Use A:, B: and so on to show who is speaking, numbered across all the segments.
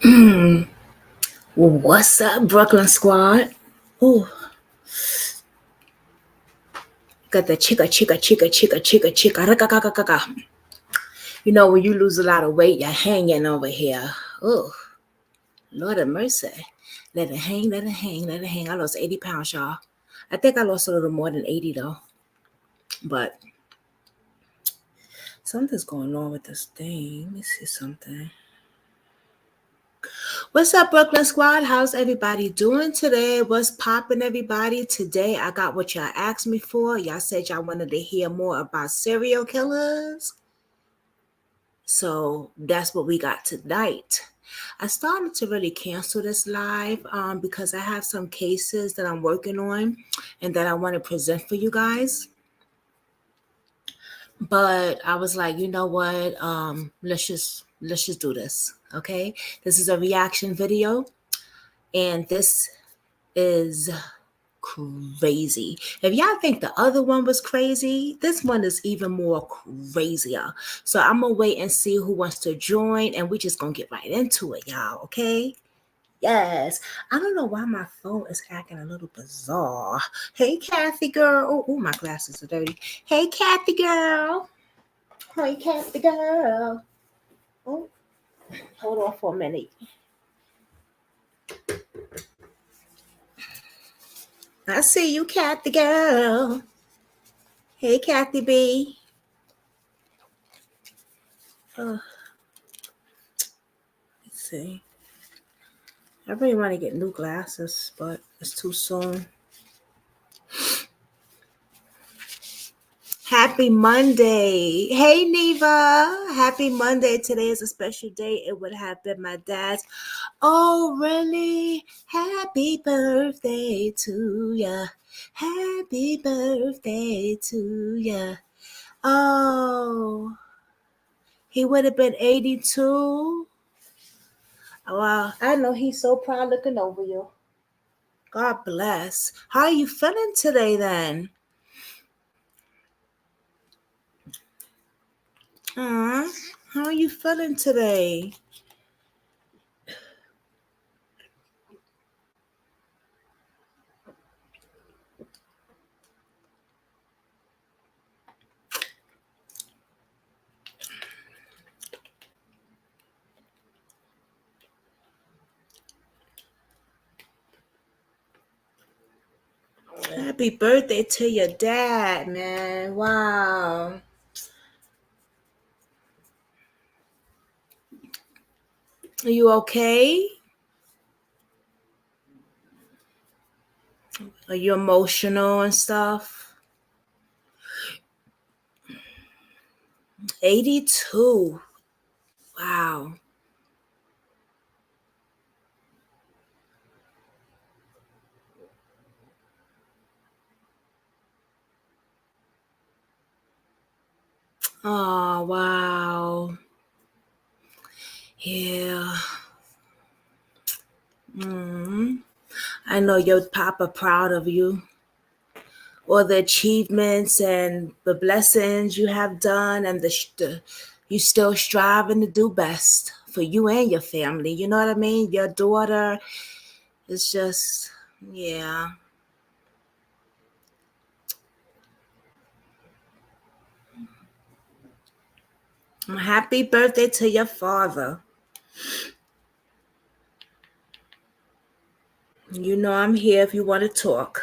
A: Well, what's up, Brooklyn squad? Ooh, got the chicka. Raka. You know, when you lose a lot of weight, you're hanging over here. Oh, Lord of mercy. Let it hang, let it hang, let it hang. I lost 80 pounds, y'all. I think I lost a little more than 80, though. But something's going on with this thing. Let me see something. What's up, Brooklyn Squad? How's everybody doing today? What's popping, everybody? Today, I got what y'all asked me for. Y'all said y'all wanted to hear more about serial killers. So that's what we got tonight. I started to really cancel this live because I have some cases that I'm working on and that I want to present for you guys. But I was like, you know what? Let's just do this. Okay. This is a reaction video. And this is crazy. If y'all think the other one was crazy, this one is even more crazier. So I'm gonna wait and see who wants to join, and we just gonna get right into it, y'all. Okay? Yes. I don't know why my phone is acting a little bizarre. Hey, Kathy girl. Oh, my glasses are dirty. Hey, Kathy girl. Hey, Kathy girl. Oh, hold on for a minute. I see you, Kathy girl. Hey, Kathy B. Let's see. I really want to get new glasses, but it's too soon. Happy Monday. Hey, Neva. Happy Monday. Today is a special day. It would have been my dad's. Oh, really? Happy birthday to ya. Happy birthday to ya. Oh, he would have been 82. Wow. I know he's so proud looking over you. God bless. How are you feeling today then? How are you feeling today? Happy birthday to your dad, man. Wow. Are you okay? Are you emotional and stuff? 82. Wow. Oh, wow. Yeah. I know your papa proud of you. All the achievements and the blessings you have done, and you still striving to do best for you and your family. You know what I mean? Your daughter is just, yeah. Happy birthday to your father. You know I'm here if you want to talk.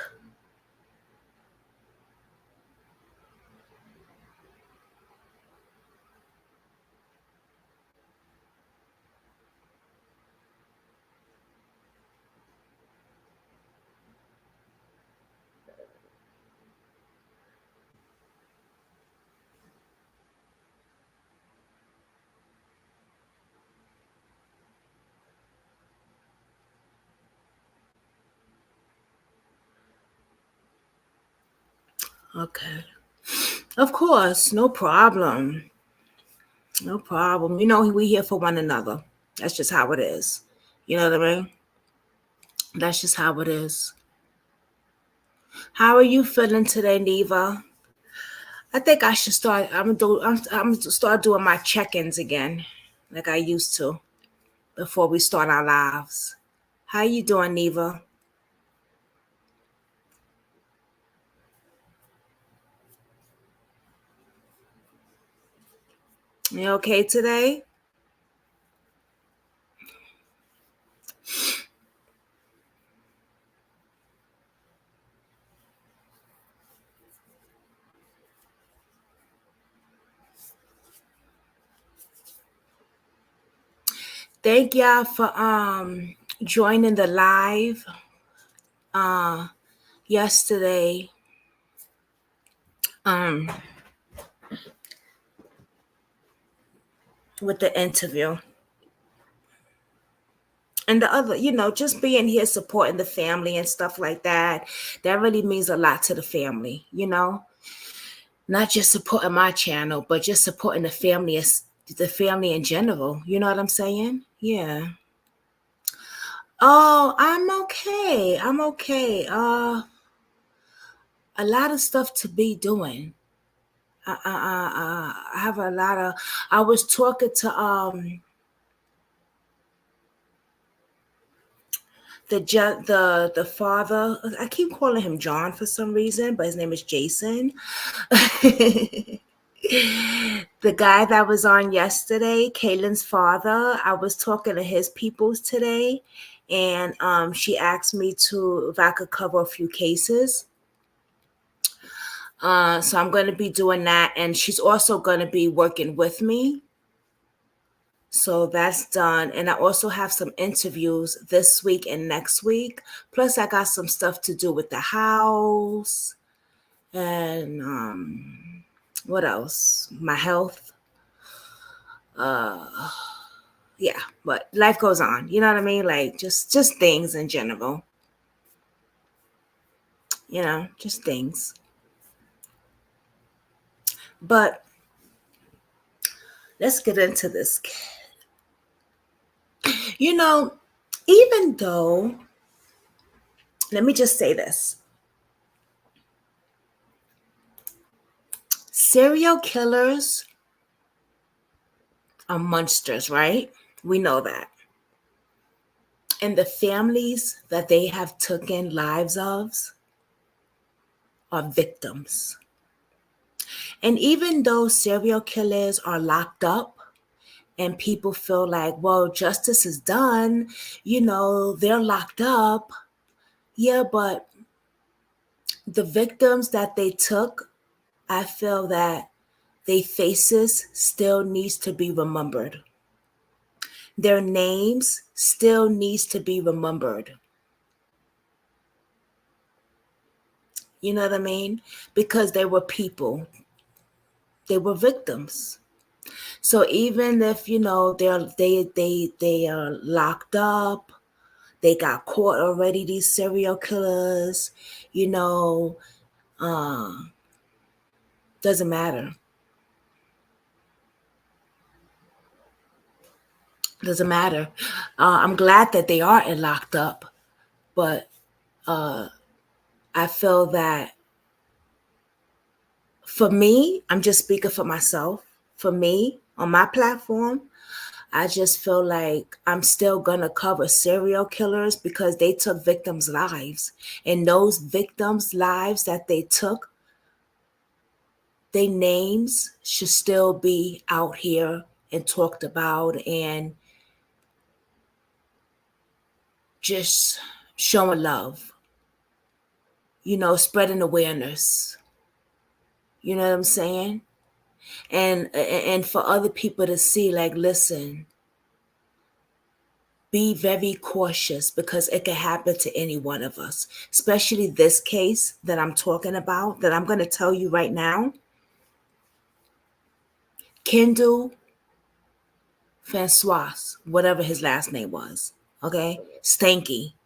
A: Okay. Of course, no problem. No problem. You know, we here for one another. That's just how it is. You know what I mean? That's just how it is. How are you feeling today, Neva? I think I should start. I'm gonna start doing my check-ins again, like I used to. before we start our lives. How you doing, Neva? You okay today? Thank y'all for joining the live yesterday. Um with the interview. And the other, just being here supporting the family and stuff like that. That really means a lot to the family. Not just supporting my channel, but just supporting the family in general. You know what I'm saying? Yeah. Oh, I'm okay. I'm okay. A lot of stuff to be doing. I have a lot of. I was talking to the father. I keep calling him John for some reason, but his name is Jason. The guy that was on yesterday, Kaylin's father. I was talking to his peoples today, and she asked me to if I could cover a few cases. So I'm going to be doing that, and she's also going to be working with me. So that's done. And I also have some interviews this week and next week. Plus, I got some stuff to do with the house and what else? My health. Yeah, but life goes on. You know what I mean? Like just things in general. Just things. But let's get into this. You know, even though, let me just say this. Serial killers are monsters, right? We know that. And the families that they have taken lives of are victims. And even though serial killers are locked up and people feel like, well, justice is done, they're locked up. Yeah, but the victims that they took, I feel that their faces still needs to be remembered. Their names still needs to be remembered. You know what I mean? Because they were people. They were victims. So even if they are locked up, they got caught already. These serial killers, you know, uh, doesn't matter. Doesn't matter. I'm glad that they are locked up, but I feel that for me, I'm just speaking for myself. For me, on my platform, I just feel like I'm still going to cover serial killers because they took victims' lives. And those victims' lives that they took, their names should still be out here and talked about and just showing love, spreading awareness. You know what I'm saying? And for other people to see, like, listen, be very cautious because it can happen to any one of us, especially this case that I'm talking about, that I'm going to tell you right now. Kendall Francois, whatever his last name was, okay? Stinky.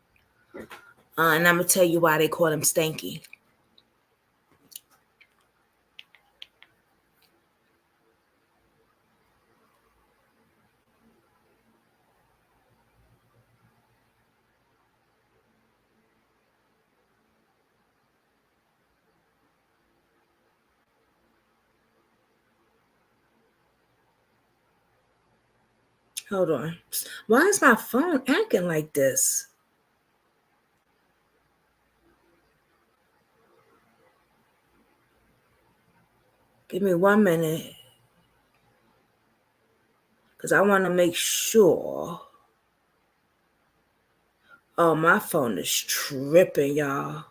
A: And I'm going to tell you why they call him Stinky. Hold on. Why is my phone acting like this? Give me 1 minute. Because I want to make sure. Oh, my phone is tripping, y'all.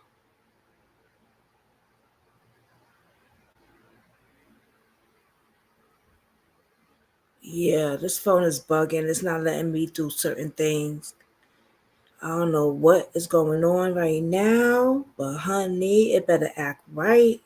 A: Yeah, this phone is bugging. It's not letting me do certain things. I don't know what is going on right now, but honey, it better act right.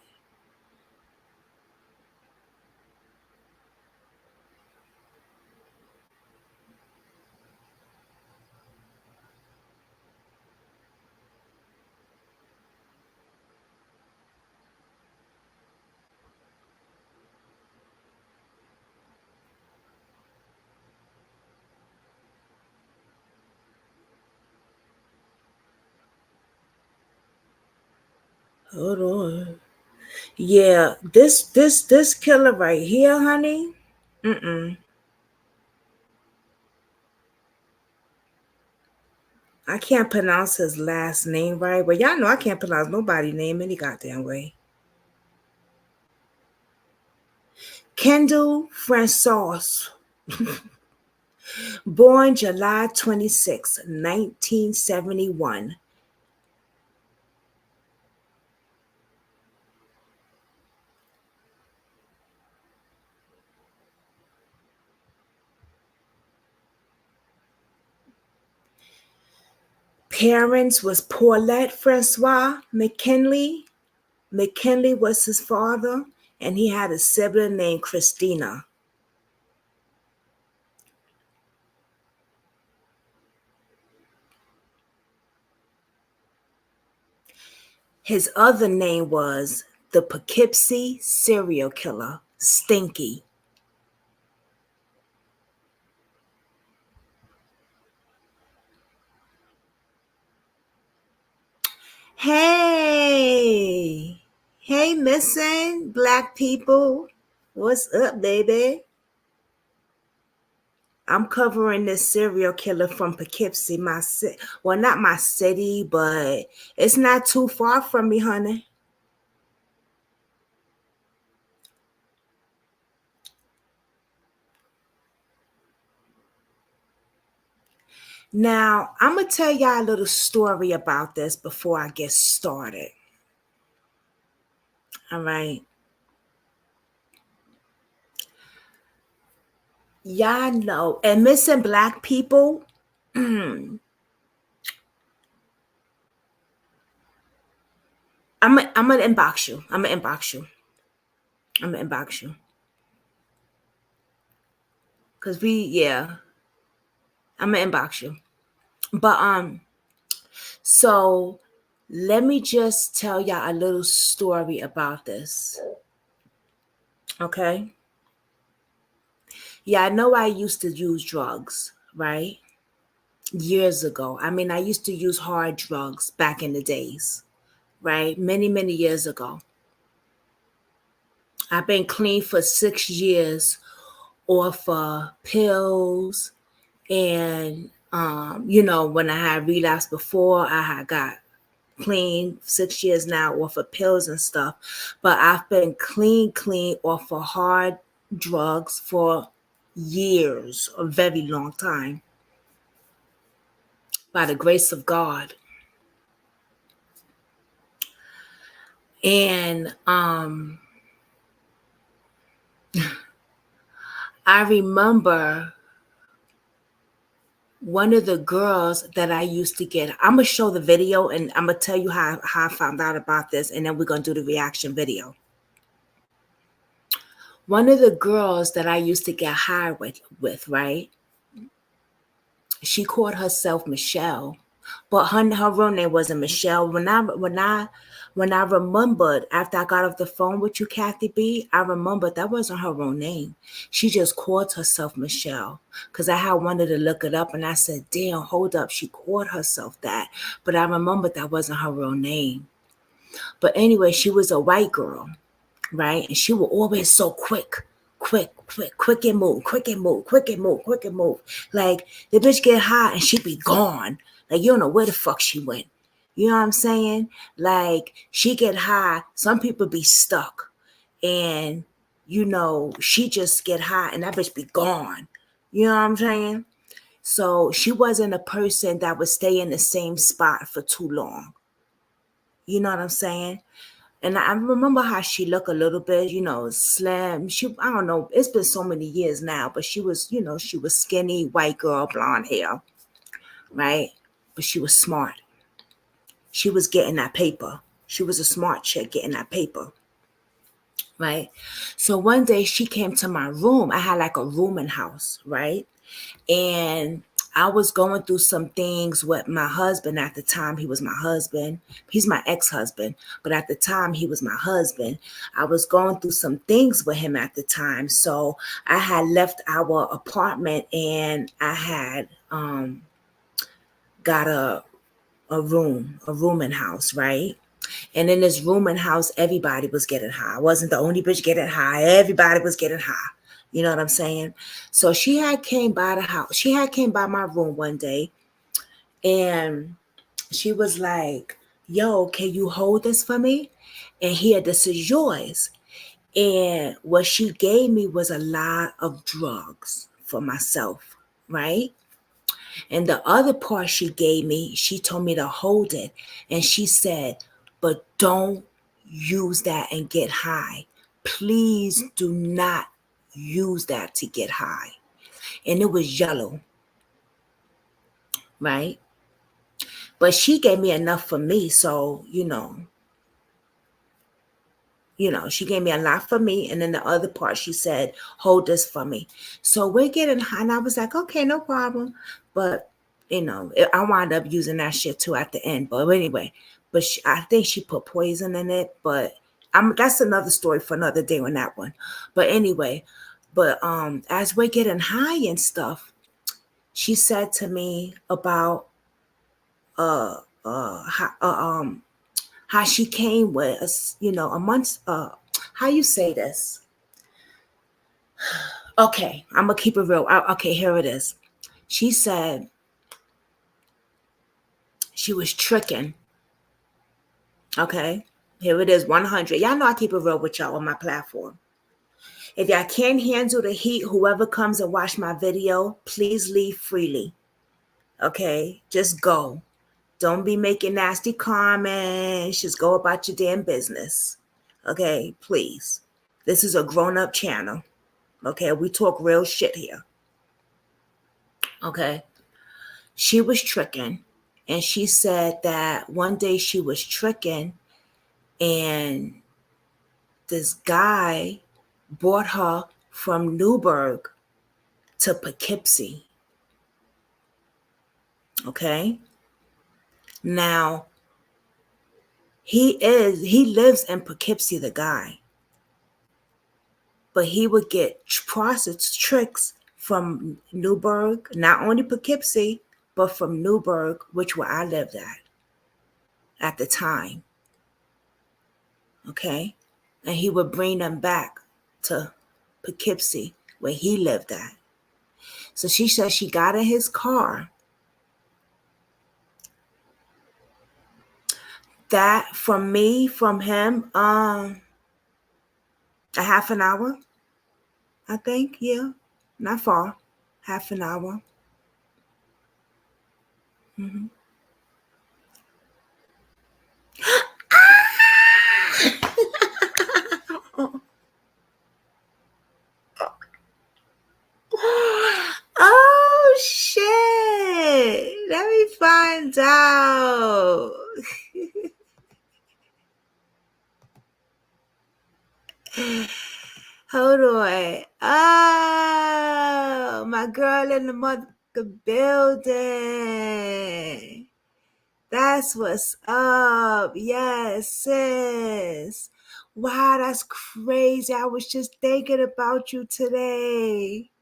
A: Hold on. Yeah, this killer right here, honey. Mm-mm. I can't pronounce his last name right. Well, y'all know I can't pronounce nobody's name any goddamn way. Kendall Francois, born July 26, 1971. Parents was Paulette Francois McKinley. McKinley was his father, and he had a sibling named Christina. His other name was the Poughkeepsie serial killer, Stinky. Hey, hey, missing black people. What's up, baby? I'm covering this serial killer from Poughkeepsie, well, not my city, but it's not too far from me, honey. Now, I'm going to tell y'all a little story about this before I get started. All right. Y'all know, and missing black people, I'm gonna inbox you. I'm gonna inbox you. I'm gonna inbox you. Cause yeah, I'm gonna inbox you. But so let me just tell y'all a little story about this. Okay. Yeah, I know I used to use drugs, right? Years ago. I mean, I used to use hard drugs back in the days, right? Many, many years ago. I've been clean for 6 years off pills. And, when I had relapsed before, I had got clean 6 years now off of pills and stuff. But I've been clean off of hard drugs for years, a very long time, by the grace of God. And I remember one of the girls that I used to get, I'm going to show the video and I'm going to tell you how I found out about this. And then we're going to do the reaction video. One of the girls that I used to get high with, right? She called herself Michelle, but her real name wasn't Michelle. When I remembered after I got off the phone with you, Kathy B, I remembered that wasn't her real name. She just called herself Michelle because I had wanted to look it up, and I said, "Damn, hold up, she called herself that." But I remembered that wasn't her real name. But anyway, she was a white girl, right? And she was always so quick quick and move, quick and move, quick and move, quick and move. Like the bitch get high and she be gone. Like you don't know where the fuck she went. You know what I'm saying? Like she get high. Some people be stuck, and she just get high and that bitch be gone. You know what I'm saying? So she wasn't a person that would stay in the same spot for too long. You know what I'm saying? And I remember how she looked a little bit, slim. I don't know, it's been so many years now, but she was, she was skinny, white girl, blonde hair, right? But she was smart. She was getting that paper. She was a smart chick getting that paper, right? So one day she came to my room. I had like a rooming house, right? And I was going through some things with my husband at the time. He was my husband. He's my ex-husband, but at the time he was my husband. I was going through some things with him at the time. So I had left our apartment and I had got a rooming house, right? And in this rooming house, everybody was getting high. I wasn't the only bitch getting high. Everybody was getting high. You know what I'm saying? So she had came by the house. She had came by my room one day and she was like, yo, can you hold this for me? And here, this is yours. And what she gave me was a lot of drugs for myself, right? And the other part she gave me, she told me to hold it. And she said, but don't use that and get high. Please do not use that to get high. And it was yellow, right? But she gave me enough for me. So, she gave me a lot for me. And then the other part, she said, hold this for me. So we're getting high. And I was like, okay, no problem. But, I wound up using that shit too at the end. But anyway, I think she put poison in it. But that's another story for another day on that one. But anyway, as we're getting high and stuff, she said to me about how she came with us, a month. How you say this? Okay, I'm gonna keep it real. Okay, here it is. She said she was tricking. Okay, here it is, 100. Y'all know I keep it real with y'all on my platform. If y'all can't handle the heat, whoever comes and watch my video, please leave freely. Okay, just go. Don't be making nasty comments. Just go about your damn business. Okay, please. This is a grown-up channel. Okay, we talk real shit here. Okay. She was tricking. And she said that one day she was tricking and this guy brought her from Newburgh to Poughkeepsie. Okay. Now, he lives in Poughkeepsie, the guy. But he would get prostitutes tricks from Newburgh, not only Poughkeepsie, but from Newburgh, which where I lived at the time. Okay. And he would bring them back to Poughkeepsie, where he lived at. So she said she got in his car. That from him, a half an hour, I think. Yeah, not far. Half an hour. Mm-hmm. Oh shit! Let me find out. Hold on. Oh, my girl in the motherfucking building. That's what's up. Yes, sis. Wow, that's crazy. I was just thinking about you today.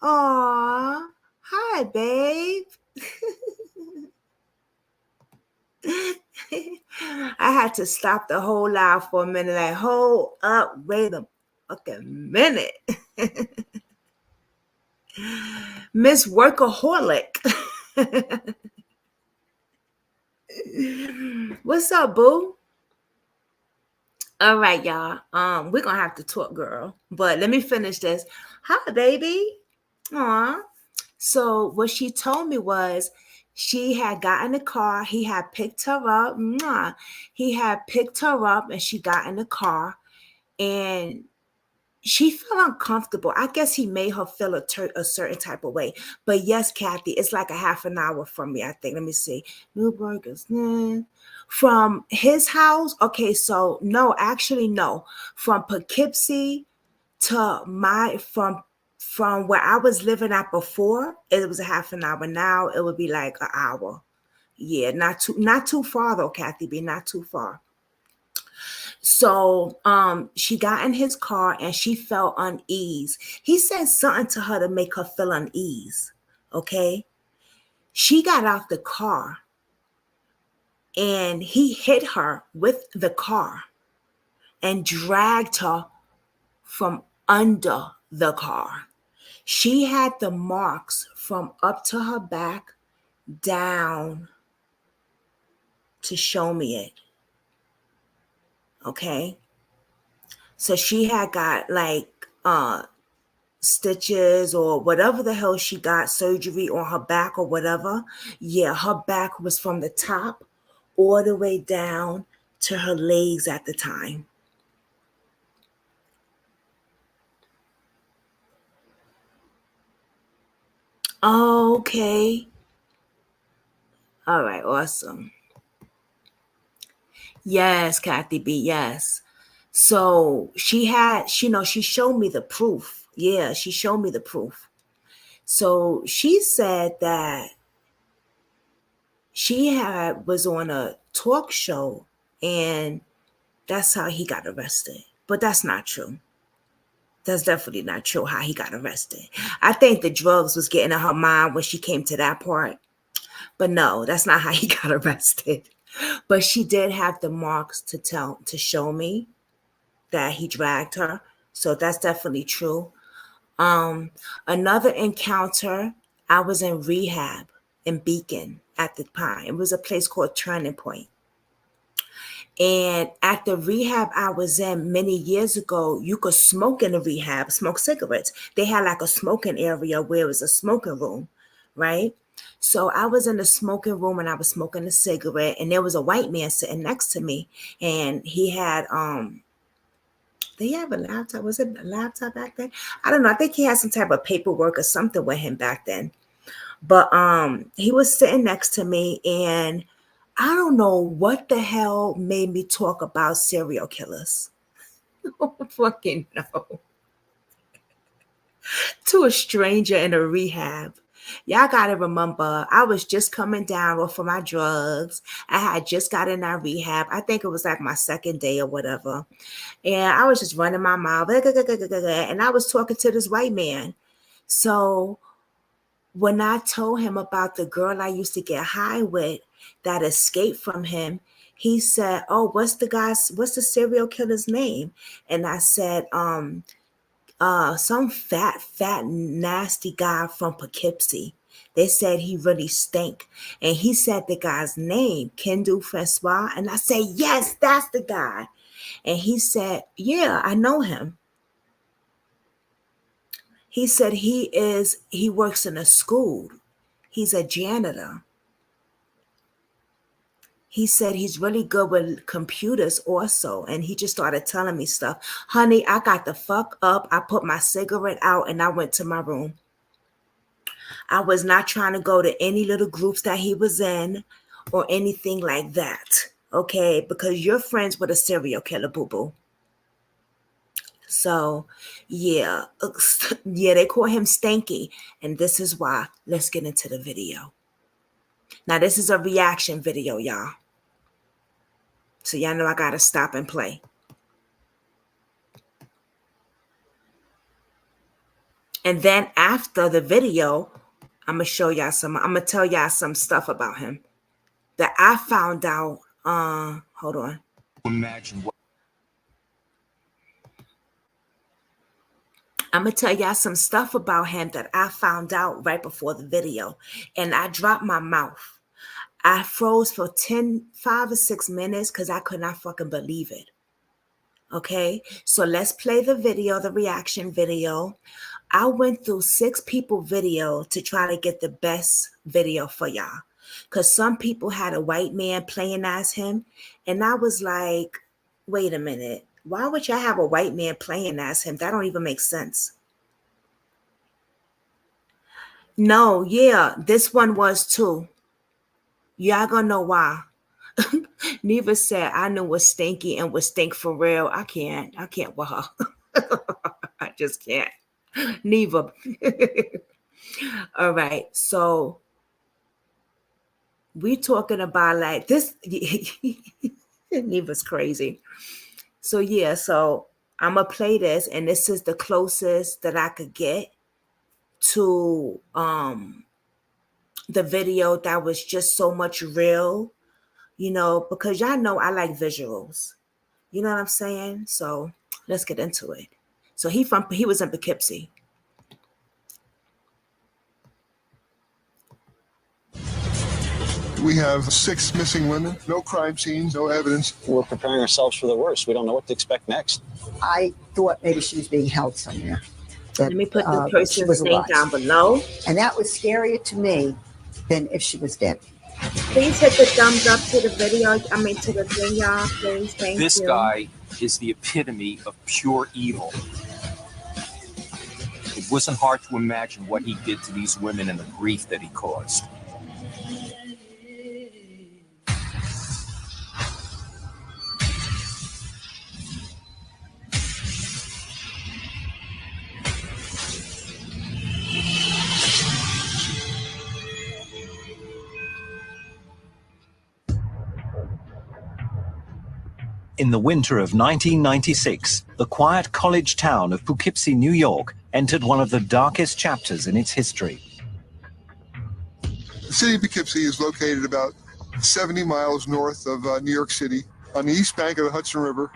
A: Aw. Hi, babe. I had to stop the whole live for a minute. Like, hold up, wait a fucking minute. Miss Workaholic. What's up, boo? All right, y'all. We're gonna have to talk, girl. But let me finish this. Hi, baby. Aw. So what she told me was she had gotten in the car. He had picked her up. Mwah. He had picked her up, and she got in the car, and she felt uncomfortable. I guess he made her feel a certain type of way. But yes, Kathy, it's like a half an hour from me, I think. Let me see. Newburgh is from his house. Okay, so no, actually, no. From Poughkeepsie to from where I was living at before, it was a half an hour. Now it would be like an hour. Yeah, not too far though, Kathy B. Not too far. So she got in his car and she felt unease. He said something to her to make her feel unease. Okay. She got out the car and he hit her with the car and dragged her from under the car. She had the marks from up to her back down to show me it. Okay. So she had got like stitches or whatever the hell she got, surgery on her back or whatever. Yeah, her back was from the top all the way down to her legs at the time. Okay. All right, awesome. Yes, Kathy B, yes. So she showed me the proof. Yeah, she showed me the proof. So she said that was on a talk show and that's how he got arrested. But that's not true. That's definitely not true how he got arrested. I think the drugs was getting in her mind when she came to that part. But no, that's not how he got arrested. But she did have the marks to show me that he dragged her. So that's definitely true. Another encounter, I was in rehab in Beacon at the time. It was a place called Turning Point. And at the rehab I was in many years ago, you could smoke in the rehab, smoke cigarettes. They had like a smoking area where it was a smoking room, right? So I was in the smoking room and I was smoking a cigarette, and there was a white man sitting next to me, and he had did he have a laptop? Was it a laptop back then? I don't know. I think he had some type of paperwork or something with him back then. But he was sitting next to me, and I don't know what the hell made me talk about serial killers. I don't fucking know. To a stranger in a rehab. Y'all gotta remember, I was just coming down off of my drugs. I had just got in that rehab. I think it was like my second day or whatever. And I was just running my mouth. And I was talking to this white man. So when I told him about the girl I used to get high with that escaped from him, he said, "Oh, what's the serial killer's name?" And I said, some fat, nasty guy from Poughkeepsie. They said he really stank. And he said the guy's name, Kendall Francois. And I said, yes, that's the guy. And he said, yeah, I know him. He said he works in a school. He's a janitor. He said he's really good with computers also. And he just started telling me stuff. Honey, I got the fuck up. I put my cigarette out and I went to my room. I was not trying to go to any little groups that he was in or anything like that. Okay, because you're friends with a serial killer, boo-boo. So, yeah. Yeah, they call him Stinky. And this is why. Let's get into the video. Now, this is a reaction video, y'all. So, y'all know I got to stop and play. And then after the video, I'm going to tell y'all some stuff about him that I found out. Hold on. Imagine what. I'm going to tell y'all some stuff about him that I found out right before the video. And I dropped my mouth. I froze for 5 or 6 minutes because I could not fucking believe it. Okay, so let's play the video, the reaction video. I went through 6 people video to try to get the best video for y'all. Because some people had a white man playing as him. And I was like, wait a minute. Why would y'all have a white man playing as him? That don't even make sense. No, yeah, this one was too. Y'all gonna know why. Neva said I knew was stinky and was stink for real. I can't with her. I just can't. Neva. All right, so we talking about like this. Neva's crazy. So yeah, so I'm gonna play this, and this is the closest that I could get to the video that was just so much real, you know, because y'all know I like visuals. You know what I'm saying? So let's get into it. So he was in Poughkeepsie.
B: We have 6 missing women, no crime scenes, no evidence.
C: We're preparing ourselves for the worst. We don't know what to expect next.
D: I thought maybe she was being held somewhere.
A: Let me put the person's name down below.
D: And that was scarier to me than if she was dead.
A: Please hit the thumbs up to the video. I mean, to the thing, y'all. Please, thank you.
E: This guy is the epitome of pure evil. It wasn't hard to imagine what he did to these women and the grief that he caused.
F: In the winter of 1996, the quiet college town of Poughkeepsie, New York, entered one of the darkest chapters in its history.
B: The city of Poughkeepsie is located about 70 miles north of New York City on the east bank of the Hudson River.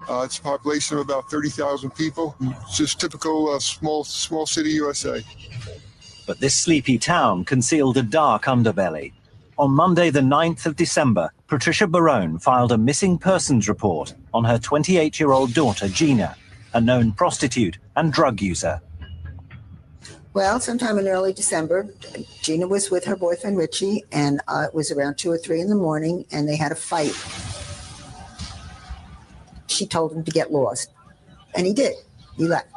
B: It's a population of about 30,000 people. It's just typical small city USA.
F: But this sleepy town concealed a dark underbelly. On Monday, the 9th of December, Patricia Barone filed a missing persons report on her 28-year-old daughter, Gina, a known prostitute and drug user.
D: Well, sometime in early December, Gina was with her boyfriend, Richie, and it was around 2 or 3 in the morning, and they had a fight. She told him to get lost, and he did. He left.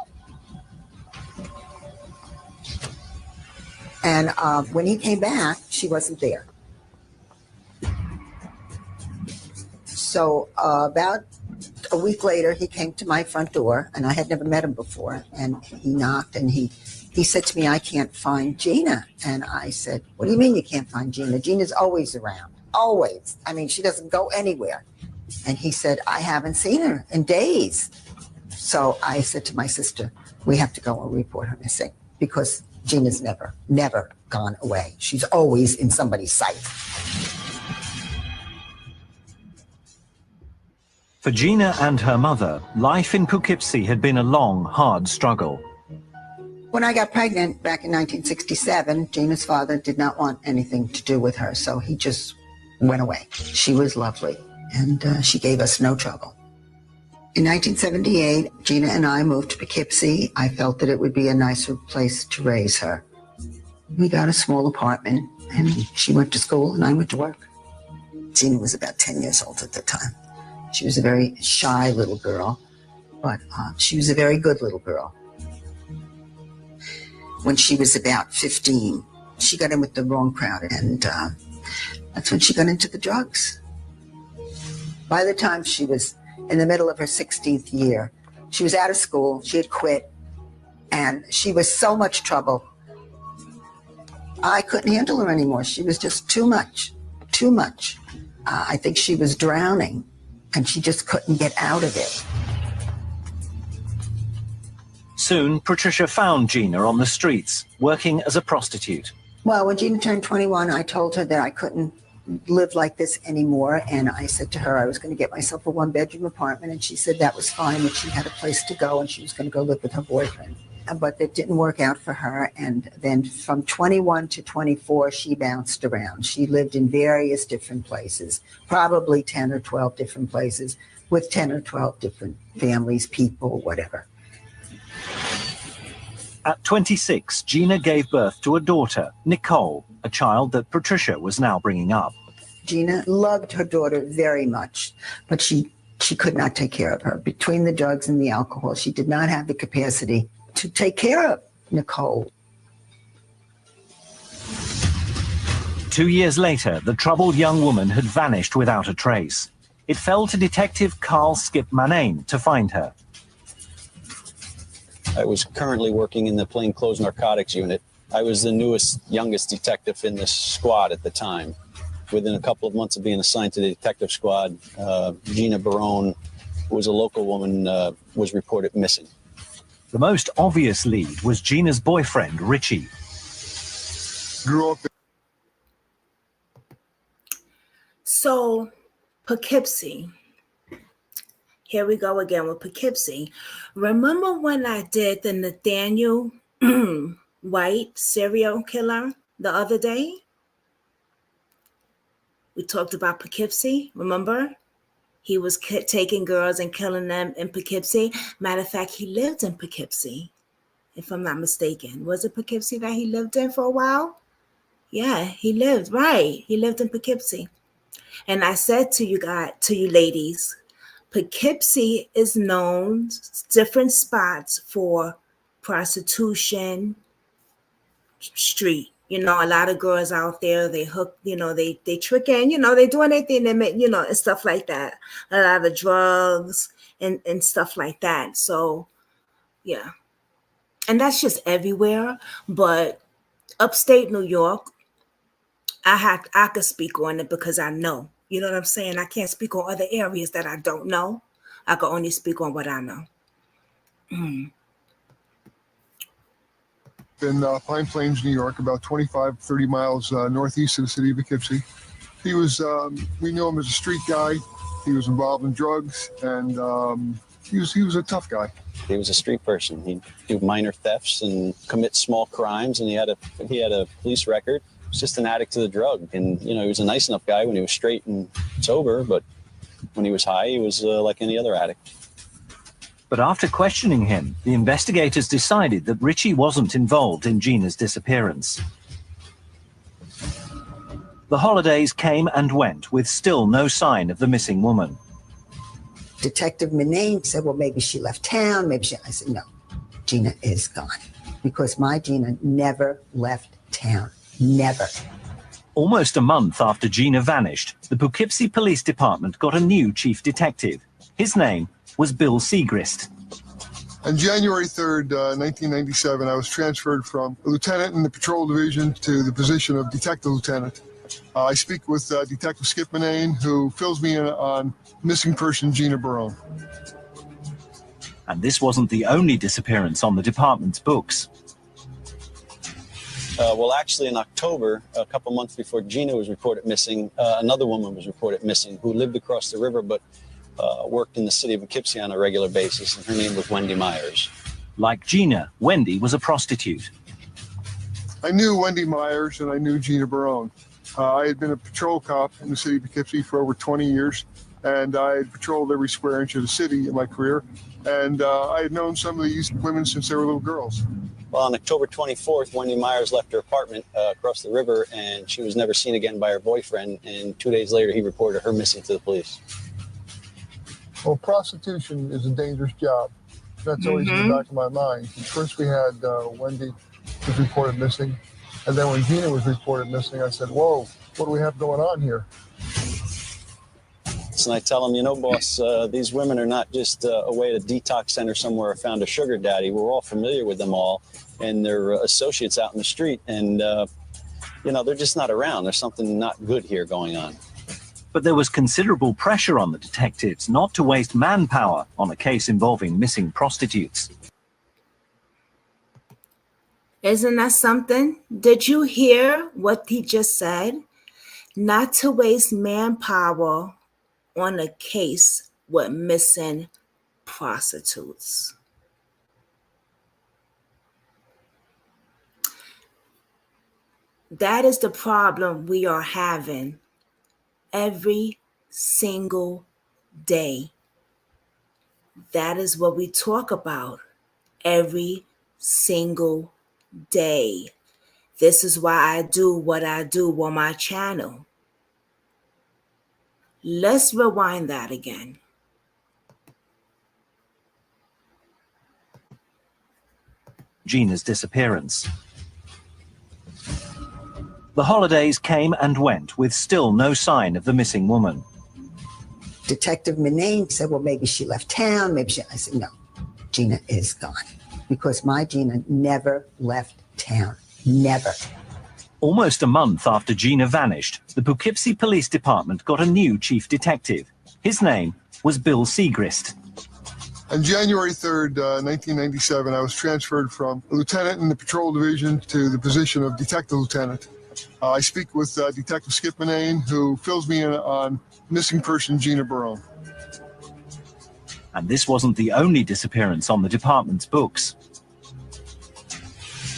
D: And when he came back, she wasn't there. So about a week later, he came to my front door, and I had never met him before. And he knocked, and he said to me, "I can't find Gina." And I said, "What do you mean you can't find Gina? Gina's always around, always. I mean, she doesn't go anywhere." And he said, "I haven't seen her in days." So I said to my sister, "We have to go and report her missing, because Gina's never gone away. She's always in somebody's sight."
F: For Gina and her mother, life in Poughkeepsie had been a long, hard struggle.
D: When I got pregnant back in 1967, Gina's father did not want anything to do with her, so he just went away. She was lovely, and she gave us no trouble. In 1978, Gina and I moved to Poughkeepsie. I felt that it would be a nicer place to raise her. We got a small apartment, and she went to school and I went to work. Gina was about 10 years old at the time. She was a very shy little girl, but she was a very good little girl. When she was about 15, she got in with the wrong crowd, and that's when she got into the drugs. By the time she was in the middle of her 16th year, she was out of school, she had quit, and she was so much trouble. I couldn't handle her anymore. She was just too much. I think she was drowning, and she just couldn't get out of it.
F: Soon, Patricia found Gina on the streets, working as a prostitute.
D: Well, when Gina turned 21, I told her that I couldn't live like this anymore, and I said to her I was going to get myself a 1-bedroom apartment, and she said that was fine, that she had a place to go, and she was going to go live with her boyfriend. but it didn't work out for her. And then from 21 to 24, she bounced around. She lived in various different places, probably 10 or 12 different places with 10 or 12 different families, people, whatever.
F: At 26, Gina gave birth to a daughter, Nicole, a child that Patricia was now bringing up.
D: Gina loved her daughter very much, but she could not take care of her. Between the drugs and the alcohol, she did not have the capacity to take care of Nicole.
F: 2 years later, the troubled young woman had vanished without a trace. It fell to Detective Carl Skip Manane to find her.
C: I was currently working in the plainclothes narcotics unit. I was the youngest detective in the squad at the time. Within a couple of months of being assigned to the detective squad, Gina Barone, who was a local woman, was reported missing.
F: The most obvious lead was Gina's boyfriend, Richie.
B: Grew up.
A: So, Poughkeepsie. Here we go again with Poughkeepsie. Remember when I did the Nathaniel White serial killer the other day? We talked about Poughkeepsie, remember? He was taking girls and killing them in Poughkeepsie. Matter of fact, he lived in Poughkeepsie, if I'm not mistaken. Was it Poughkeepsie that he lived in for a while? Yeah, he lived, right. He lived in Poughkeepsie. And I said to you ladies, Poughkeepsie is known, different spots for prostitution street. You know, a lot of girls out there, they hook, you know, they trick in, you know, they doing their thing, they make, you know, and stuff like that. A lot of drugs and stuff like that. So, yeah. And that's just everywhere. But upstate New York, I could speak on it because I know. You know what I'm saying? I can't speak on other areas that I don't know. I can only speak on what I know.
B: In Pine Plains, New York, about 25, 30 miles northeast of the city of Poughkeepsie. He was, we knew him as a street guy. He was involved in drugs, and he was a tough guy.
C: He was a street person. He'd do minor thefts and commit small crimes, and he had a police record. He was just an addict to the drug, and you know, he was a nice enough guy when he was straight and sober, but when he was high, he was like any other addict.
F: But after questioning him, the investigators decided that Richie wasn't involved in Gina's disappearance. The holidays came and went with still no sign of the missing woman.
D: Detective Manane said, well, maybe she left town, I said, no, Gina is gone. Because my Gina never left town, never.
F: Almost a month after Gina vanished, the Poughkeepsie Police Department got a new chief detective. His name was Bill Segrist.
B: On January 3rd, 1997, I was transferred from a lieutenant in the patrol division to the position of detective lieutenant. I speak with Detective Skip Manane, who fills me in on missing person Gina Barone.
F: And this wasn't the only disappearance on the department's books.
C: Well, actually, in October, a couple months before Gina was reported missing, another woman was reported missing who lived across the river but worked in the city of Poughkeepsie on a regular basis, and her name was Wendy Myers.
F: Like Gina, Wendy was a prostitute.
B: I knew Wendy Myers and I knew Gina Barone. I had been a patrol cop in the city of Poughkeepsie for over 20 years, and I had patrolled every square inch of the city in my career, and I had known some of these women since they were little girls.
C: Well, on October 24th, Wendy Myers left her apartment across the river, and she was never seen again by her boyfriend, and 2 days later, he reported her missing to the police.
B: Well, prostitution is a dangerous job. That's always in the back of my mind. First, we had Wendy was reported missing. And then when Gina was reported missing, I said, whoa, what do we have going on here?
C: And I tell them, you know, boss, these women are not just away at a detox center somewhere or found a sugar daddy. We're all familiar with them all, and they're associates out in the street. And, you know, they're just not around. There's something not good here going on.
F: But there was considerable pressure on the detectives not to waste manpower on a case involving missing prostitutes.
A: Isn't that something? Did you hear what he just said? Not to waste manpower on a case with missing prostitutes. That is the problem we are having every single day. That is what we talk about every single day. This is why I do what I do on my channel. Let's rewind that again.
F: Gina's disappearance. The holidays came and went with still no sign of the missing woman.
D: Detective Manane said, well, maybe she left town, maybe she... I said, no, Gina is gone. Because my Gina never left town. Never.
F: Almost a month after Gina vanished, the Poughkeepsie Police Department got a new chief detective. His name was Bill Segrist.
B: On January 3rd, 1997, I was transferred from a lieutenant in the patrol division to the position of detective lieutenant. I speak with Detective Skip Manane, who fills me in on missing person Gina Barone.
F: And this wasn't the only disappearance on the department's books.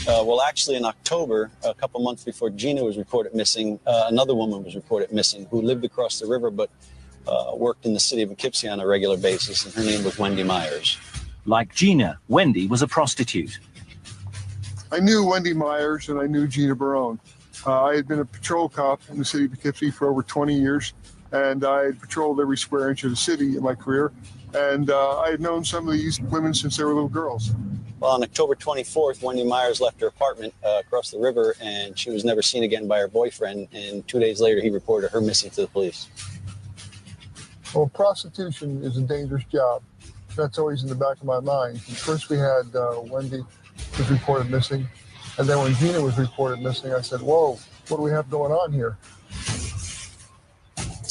C: Well, actually, in October, a couple months before Gina was reported missing, another woman was reported missing who lived across the river but worked in the city of Poughkeepsie on a regular basis, and her name was Wendy Myers.
F: Like Gina, Wendy was a prostitute.
B: I knew Wendy Myers and I knew Gina Barone. I had been a patrol cop in the city of Poughkeepsie for over 20 years, and I had patrolled every square inch of the city in my career, and I had known some of these women since they were little girls.
C: Well, on October 24th, Wendy Myers left her apartment across the river, and she was never seen again by her boyfriend, and 2 days later he reported her missing to the police.
B: Well, prostitution is a dangerous job. That's always in the back of my mind. First we had Wendy was reported missing, and then when Gina was reported missing, I said, whoa, what do we have going on here?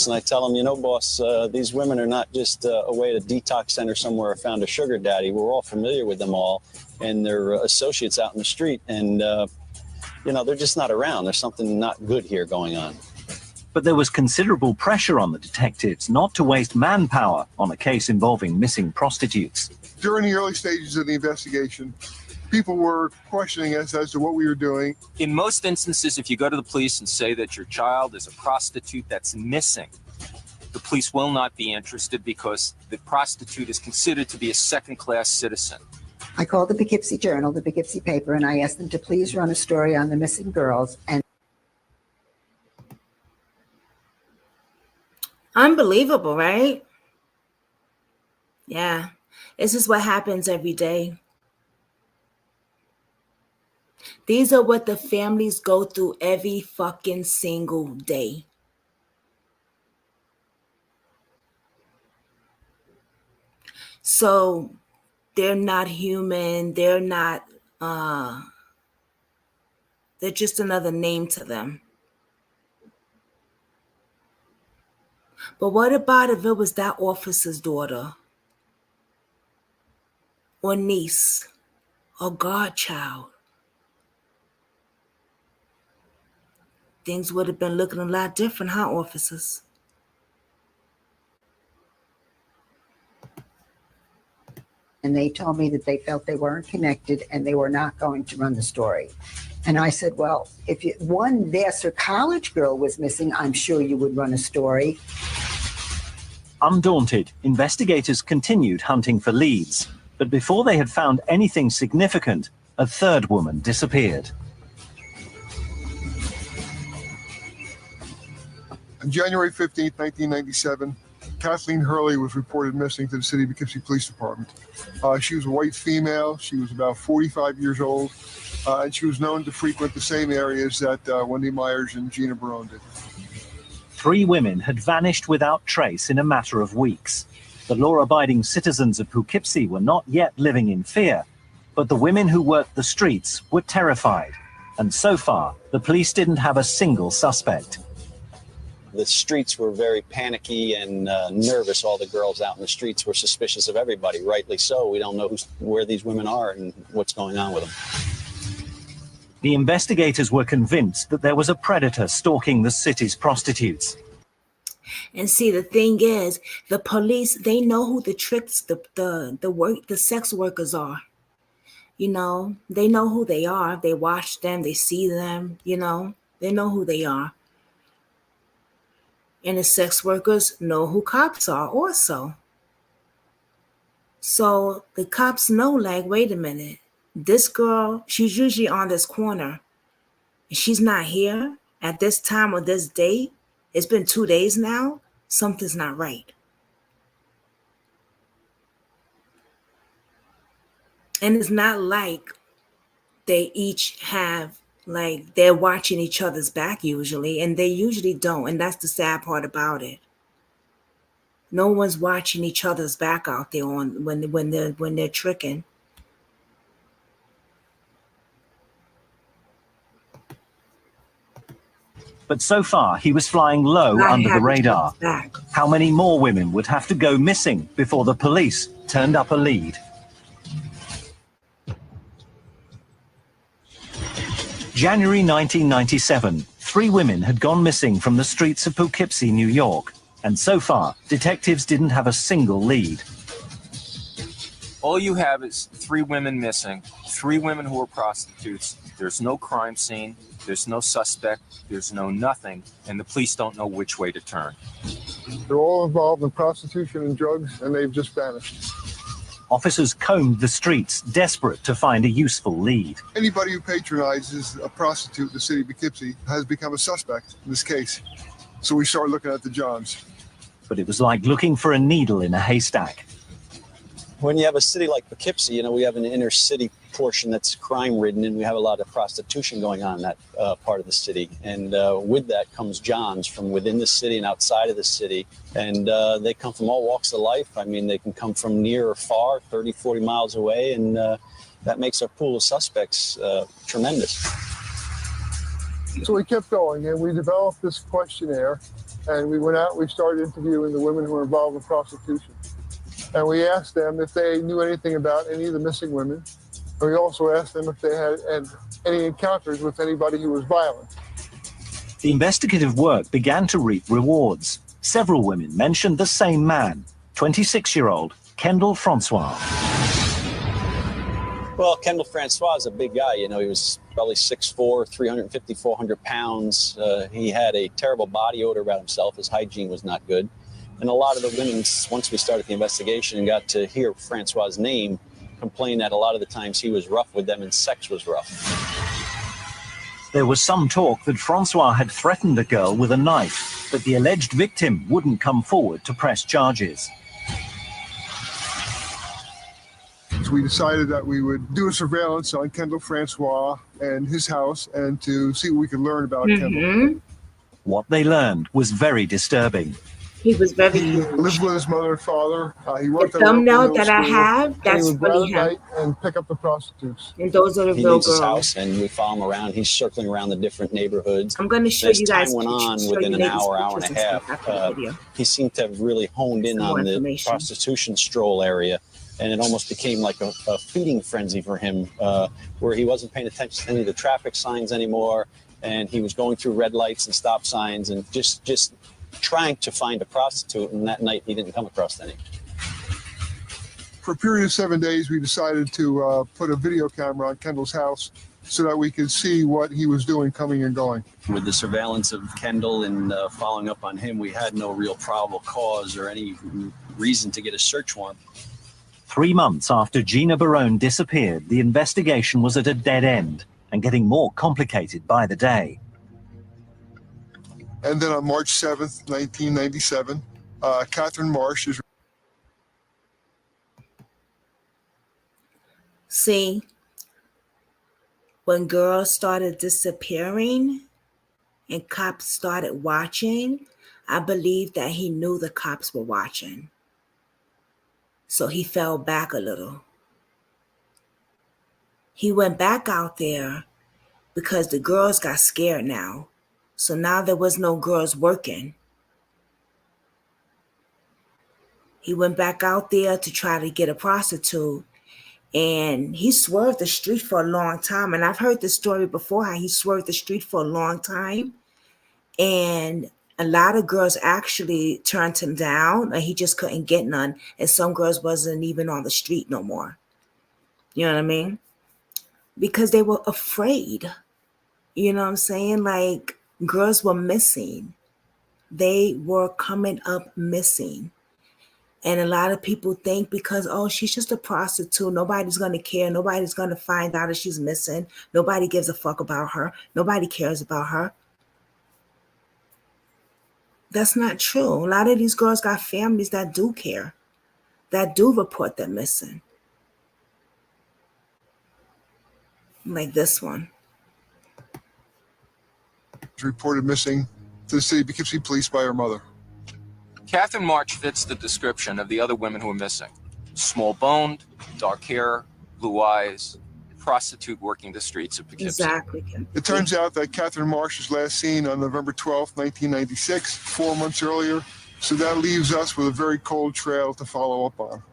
C: And I tell them, you know, boss, these women are not just away at a detox center somewhere or found a sugar daddy. We're all familiar with them all, and they're associates out in the street, and, you know, they're just not around. There's something not good here going on.
F: But there was considerable pressure on the detectives not to waste manpower on a case involving missing prostitutes.
B: During the early stages of the investigation, people were questioning us as to what we were doing.
E: In most instances, if you go to the police and say that your child is a prostitute that's missing, the police will not be interested because the prostitute is considered to be a second-class citizen.
D: I called the Poughkeepsie Journal, the Poughkeepsie paper, and I asked them to please run a story on the missing girls. And
A: Unbelievable, right? Yeah, this is what happens every day. These are what the families go through every fucking single day. So they're not human. They're not, they're just another name to them. But what about if it was that officer's daughter or niece or godchild? Things would have been looking a lot different, huh, officers?
D: and they told me that they felt they weren't connected and they were not going to run the story. And I said, well, if one Vassar College girl was missing, I'm sure you would run a story.
F: Undaunted, investigators continued hunting for leads, but before they had found anything significant, a third woman disappeared.
B: On January 15th, 1997, Kathleen Hurley was reported missing to the City of Poughkeepsie Police Department. She was a white female. She was about 45 years old, and she was known to frequent the same areas that Wendy Myers and Gina Barone did.
F: 3 women had vanished without trace in a matter of weeks. The law-abiding citizens of Poughkeepsie were not yet living in fear, but the women who worked the streets were terrified. And so far, the police didn't have a single suspect.
C: The streets were very panicky and nervous. All the girls out in the streets were suspicious of everybody, rightly so. We don't know where these women are and what's going on with them.
F: The investigators were convinced that there was a predator stalking the city's prostitutes.
A: And see, the thing is, the police, they know who the tricks, the sex workers are. You know, they know who they are. They watch them, they see them, you know. They know who they are. And the sex workers know who cops are also. So the cops know, like, wait a minute, this girl, she's usually on this corner. And she's not here at this time or this date. It's been 2 days now. Something's not right. And it's not like they each have, like, they're watching each other's back usually, and they usually don't. And that's the sad part about it. No one's watching each other's back out there on when they're tricking.
F: But so far, he was flying low under the radar. How many more women would have to go missing before the police turned up a lead? January 1997, 3 women had gone missing from the streets of Poughkeepsie, New York. And so far, detectives didn't have a single lead.
E: All you have is 3 women missing, 3 women who are prostitutes. There's no crime scene, there's no suspect, there's no nothing, and the police don't know which way to turn.
B: They're all involved in prostitution and drugs, and they've just vanished.
F: Officers combed the streets, desperate to find a useful lead.
B: Anybody who patronizes a prostitute in the city of Poughkeepsie has become a suspect in this case. So we started looking at the Johns.
F: But it was like looking for a needle in a haystack.
C: When you have a city like Poughkeepsie, you know, we have an inner city portion that's crime ridden, and we have a lot of prostitution going on in that part of the city. And with that comes Johns from within the city and outside of the city. And they come from all walks of life. I mean, they can come from near or far, 30, 40 miles away. And that makes our pool of suspects tremendous.
B: So we kept going, and we developed this questionnaire. And we went out, we started interviewing the women who were involved in prostitution. And we asked them if they knew anything about any of the missing women. And we also asked them if they had any encounters with anybody who was violent.
F: The investigative work began to reap rewards. Several women mentioned the same man, 26-year-old Kendall Francois.
C: Well, Kendall Francois is a big guy. You know, he was probably 6'4", 350, 400 pounds. He had a terrible body odor about himself. His hygiene was not good. And a lot of the women, once we started the investigation and got to hear Francois's name, complained that a lot of the times he was rough with them and sex was rough.
F: There was some talk that Francois had threatened a girl with a knife, but the alleged victim wouldn't come forward to press charges.
B: So we decided that we would do a surveillance on Kendall Francois and his house and to see what we could learn about Kendall.
F: What they learned was very disturbing.
A: He was very
B: He lived with his mother and father. He worked
A: the
B: at a
A: thumbnail
B: local
A: that I
B: school,
A: have,
B: and
A: that's
B: he would
A: what
B: go
A: he
B: out at
A: had.
B: night and pick up the prostitutes.
A: And those are the
C: He
A: real
C: leaves his
A: girls.
C: house, and we follow him around. He's circling around the different neighborhoods.
A: I'm going to show
C: As
A: you guys.
C: time went on,
A: show
C: within
A: you
C: an
A: ladies
C: hour and
A: pictures
C: a
A: and stuff
C: half,
A: after the video.
C: he seemed to have really honed in
A: Some
C: on
A: more
C: the
A: information.
C: prostitution stroll area. And it almost became like a feeding frenzy for him, where he wasn't paying attention to any of the traffic signs anymore. And he was going through red lights and stop signs and just trying to find a prostitute. And that night he didn't come across any.
B: For a period of 7 days, we decided to put a video camera on Kendall's house so that we could see what he was doing coming and going.
C: With the surveillance of Kendall and following up on him, we had no real probable cause or any reason to get a search warrant.
F: 3 months after Gina Barone disappeared, the investigation was at a dead end and getting more complicated by the day.
B: And then on March 7th, 1997, Catherine Marsh is...
A: See, when girls started disappearing and cops started watching, I believe that he knew the cops were watching. So he fell back a little. He went back out there because the girls got scared now. So now there was no girls working. He went back out there to try to get a prostitute. And he swerved the street for a long time. And I've heard this story before, how he swerved the street for a long time. And a lot of girls actually turned him down, and he just couldn't get none. And some girls wasn't even on the street no more. You know what I mean? Because they were afraid. You know what I'm saying? Like, girls were missing. They were coming up missing. And a lot of people think because, oh, she's just a prostitute, nobody's going to care. Nobody's going to find out if she's missing. Nobody gives a fuck about her. Nobody cares about her. That's not true. A lot of these girls got families that do care, that do report them missing. Like this one.
B: Reported missing to the city of Poughkeepsie police by her mother.
E: Catherine March fits the description of the other women who are missing. Small-boned, dark hair, blue eyes, prostitute working the streets of Poughkeepsie.
A: Exactly.
B: It turns out that Catherine Marsh was last seen on November 12th, 1996, 4 months earlier. So that leaves us with a very cold trail to follow up on.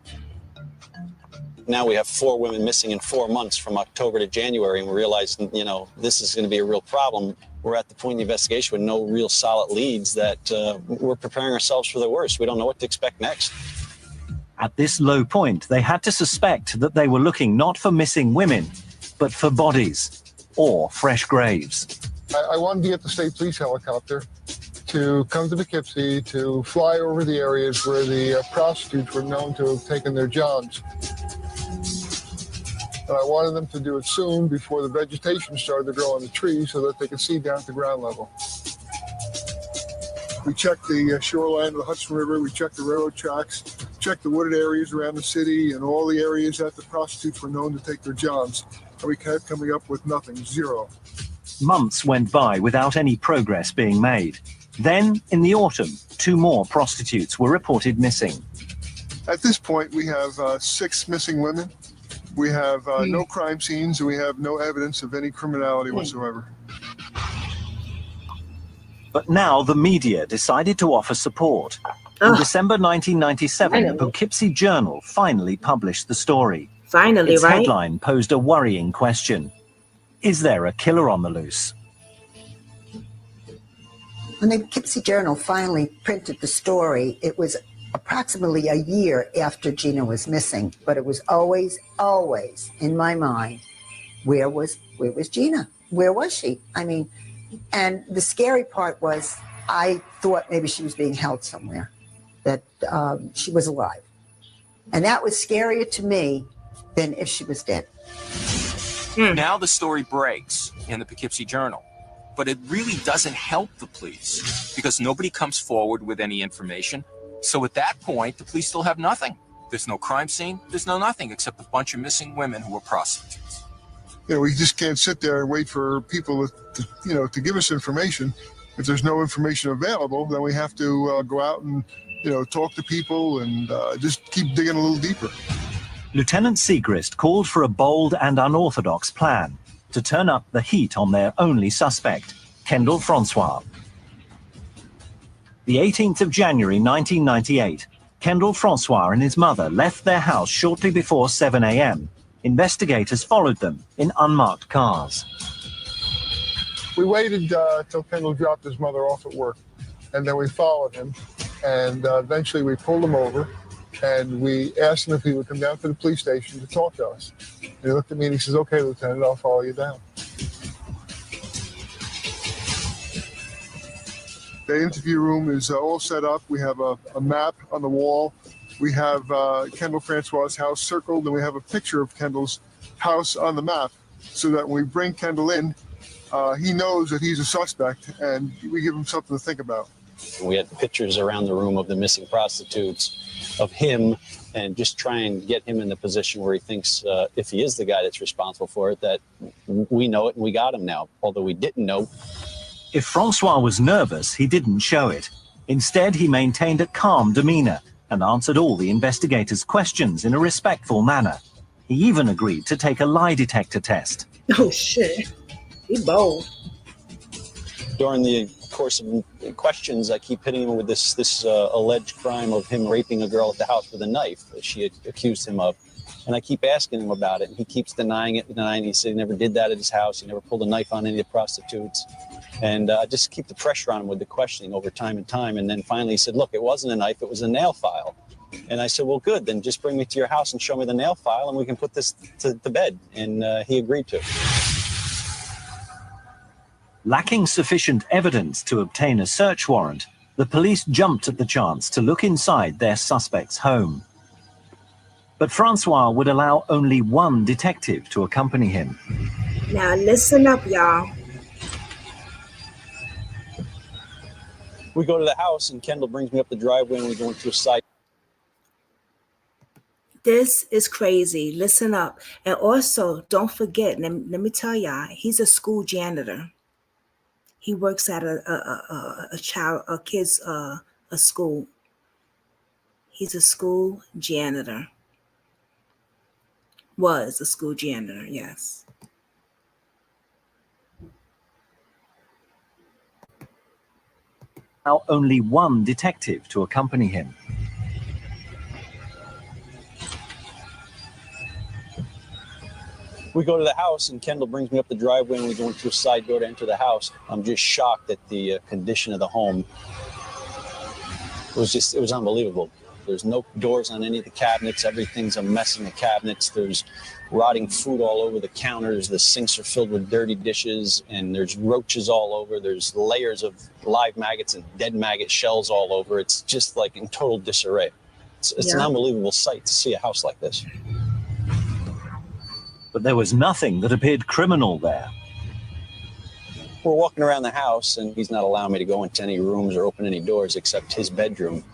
C: Now we have 4 women missing in 4 months from October to January, and we realize, you know, this is going to be a real problem. We're at the point in the investigation with no real solid leads that we're preparing ourselves for the worst. We don't know what to expect next.
F: At this low point, they had to suspect that they were looking not for missing women, but for bodies or fresh graves.
B: I wanted to get the state police helicopter to come to Poughkeepsie to fly over the areas where the prostitutes were known to have taken their jobs. And I wanted them to do it soon before the vegetation started to grow on the trees so that they could see down to ground level. We checked the shoreline of the Hudson River, we checked the railroad tracks, checked the wooded areas around the city and all the areas that the prostitutes were known to take their jobs. And we kept coming up with nothing, zero.
F: Months went by without any progress being made. Then, in the autumn, 2 more prostitutes were reported missing.
B: At this point, we have 6 missing women. We have no crime scenes, and we have no evidence of any criminality whatsoever.
F: But now the media decided to offer support. In December 1997, the Poughkeepsie Journal finally published the story.
A: Finally,
F: its
A: right?
F: headline posed a worrying question. Is there a killer on the loose?
D: When the Poughkeepsie Journal finally printed the story, it was approximately a year after Gina was missing, but it was always in my mind, where was Gina? Where was she? I mean, and the scary part was I thought maybe she was being held somewhere, that she was alive. And that was scarier to me than if she was dead.
E: Now the story breaks in the Poughkeepsie Journal, but it really doesn't help the police because nobody comes forward with any information. So at that point, the police still have nothing. There's no crime scene. There's no nothing except a bunch of missing women who were prostitutes.
B: You know, we just can't sit there and wait for people to give us information. If there's no information available, then we have to go out and, talk to people and just keep digging a little deeper.
F: Lieutenant Segrist called for a bold and unorthodox plan to turn up the heat on their only suspect, Kendall Francois. The 18th of January 1998, Kendall Francois and his mother left their house shortly before 7 a.m. Investigators followed them in unmarked cars.
B: We waited till Kendall dropped his mother off at work, and then we followed him, and eventually we pulled him over, and we asked him if he would come down to the police station to talk to us. And he looked at me and he says, "Okay, Lieutenant, I'll follow you down." The interview room is all set up. We have a map on the wall. We have Kendall Francois' house circled, and we have a picture of Kendall's house on the map so that when we bring Kendall in, he knows that he's a suspect, and we give him something to think about.
C: We had pictures around the room of the missing prostitutes, of him, and just try and get him in the position where he thinks, if he is the guy that's responsible for it, that we know it and we got him now, although we didn't know.
F: If Francois was nervous, he didn't show it. Instead, he maintained a calm demeanor and answered all the investigators' questions in a respectful manner. He even agreed to take a lie detector test.
A: Oh, shit. He bold.
C: During the course of questions, I keep hitting him with this alleged crime of him raping a girl at the house with a knife that she had accused him of. And I keep asking him about it, and he keeps denying it. He said he never did that at his house. He never pulled a knife on any of the prostitutes. And I just keep the pressure on him with the questioning over time and time. And then finally he said, "Look, it wasn't a knife, it was a nail file." And I said, "Well, good, then just bring me to your house and show me the nail file and we can put this to bed." And he agreed to.
F: If Francois was nervous, he didn't show it. Instead, he maintained a calm demeanor and answered all the investigators' questions in a respectful manner. He even agreed to take a lie detector test. During the course of questions, I keep hitting him with this alleged crime of him raping a girl at the house with a knife that she had accused him of. And I keep asking him about it, and he keeps denying it. And then finally he said, "Look, it wasn't a knife, it was a nail file." And I said, "Well, good, then just bring me to your house and show me the nail file and we can put this to bed." And he agreed to. Lacking sufficient evidence to obtain a search warrant, the police jumped at the chance to look inside their suspect's home. But Francois would allow only one detective to accompany him.
A: Now listen up, y'all.
C: We go to the house, and Kendall brings me up the driveway, and we go into a side.
A: This is crazy. Listen up. And also, don't forget, let me tell y'all, he's a school janitor. He works at a school. He's a school janitor. Was a school janitor, yes.
F: Now only one detective to accompany him.
C: We go to the house, and Kendall brings me up the driveway, and we go into a side door to enter the house. I'm just shocked at the condition of the home. It was unbelievable. There's no doors on any of the cabinets. Everything's a mess in the cabinets. There's rotting food all over the counters. The sinks are filled with dirty dishes, and there's roaches all over. There's layers of live maggots and dead maggot shells all over. It's just like in total disarray. It's an unbelievable sight to see a house like this.
F: But there was nothing that appeared criminal there.
C: We're walking around the house, and he's not allowing me to go into any rooms or open any doors except his bedroom.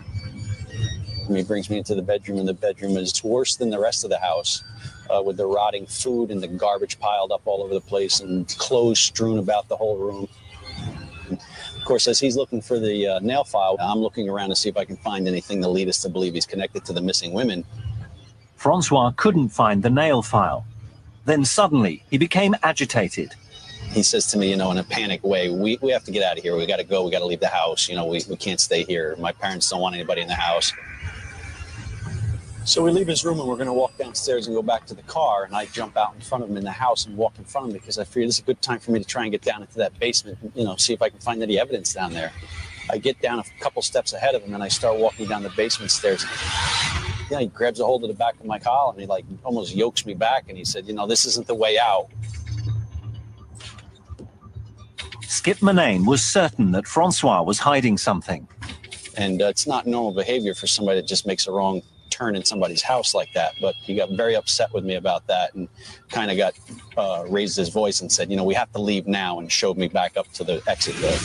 C: And he brings me into the bedroom, and the bedroom is worse than the rest of the house, with the rotting food and the garbage piled up all over the place and clothes strewn about the whole room. And of course, as he's looking for the nail file, I'm looking around to see if I can find anything to lead us to believe he's connected to the missing women.
F: Francois couldn't find the nail file. Then suddenly, he became agitated.
C: He says to me, in a panic way, we have to get out of here. We got to go. We got to leave the house. We can't stay here. My parents don't want anybody in the house. So we leave his room, and we're going to walk downstairs and go back to the car. And I jump out in front of him in the house and walk in front of him because I figure this is a good time for me to try and get down into that basement and, see if I can find any evidence down there. I get down a couple steps ahead of him, and I start walking down the basement stairs. He grabs a hold of the back of my collar, and he almost yokes me back, and he said, this isn't the way out.
F: Skip Manane was certain that Francois was hiding something.
C: And it's not normal behavior for somebody that just makes a wrong turn in somebody's house like that. But he got very upset with me about that and kind of raised his voice and said, we have to leave now, and showed me back up to the exit door.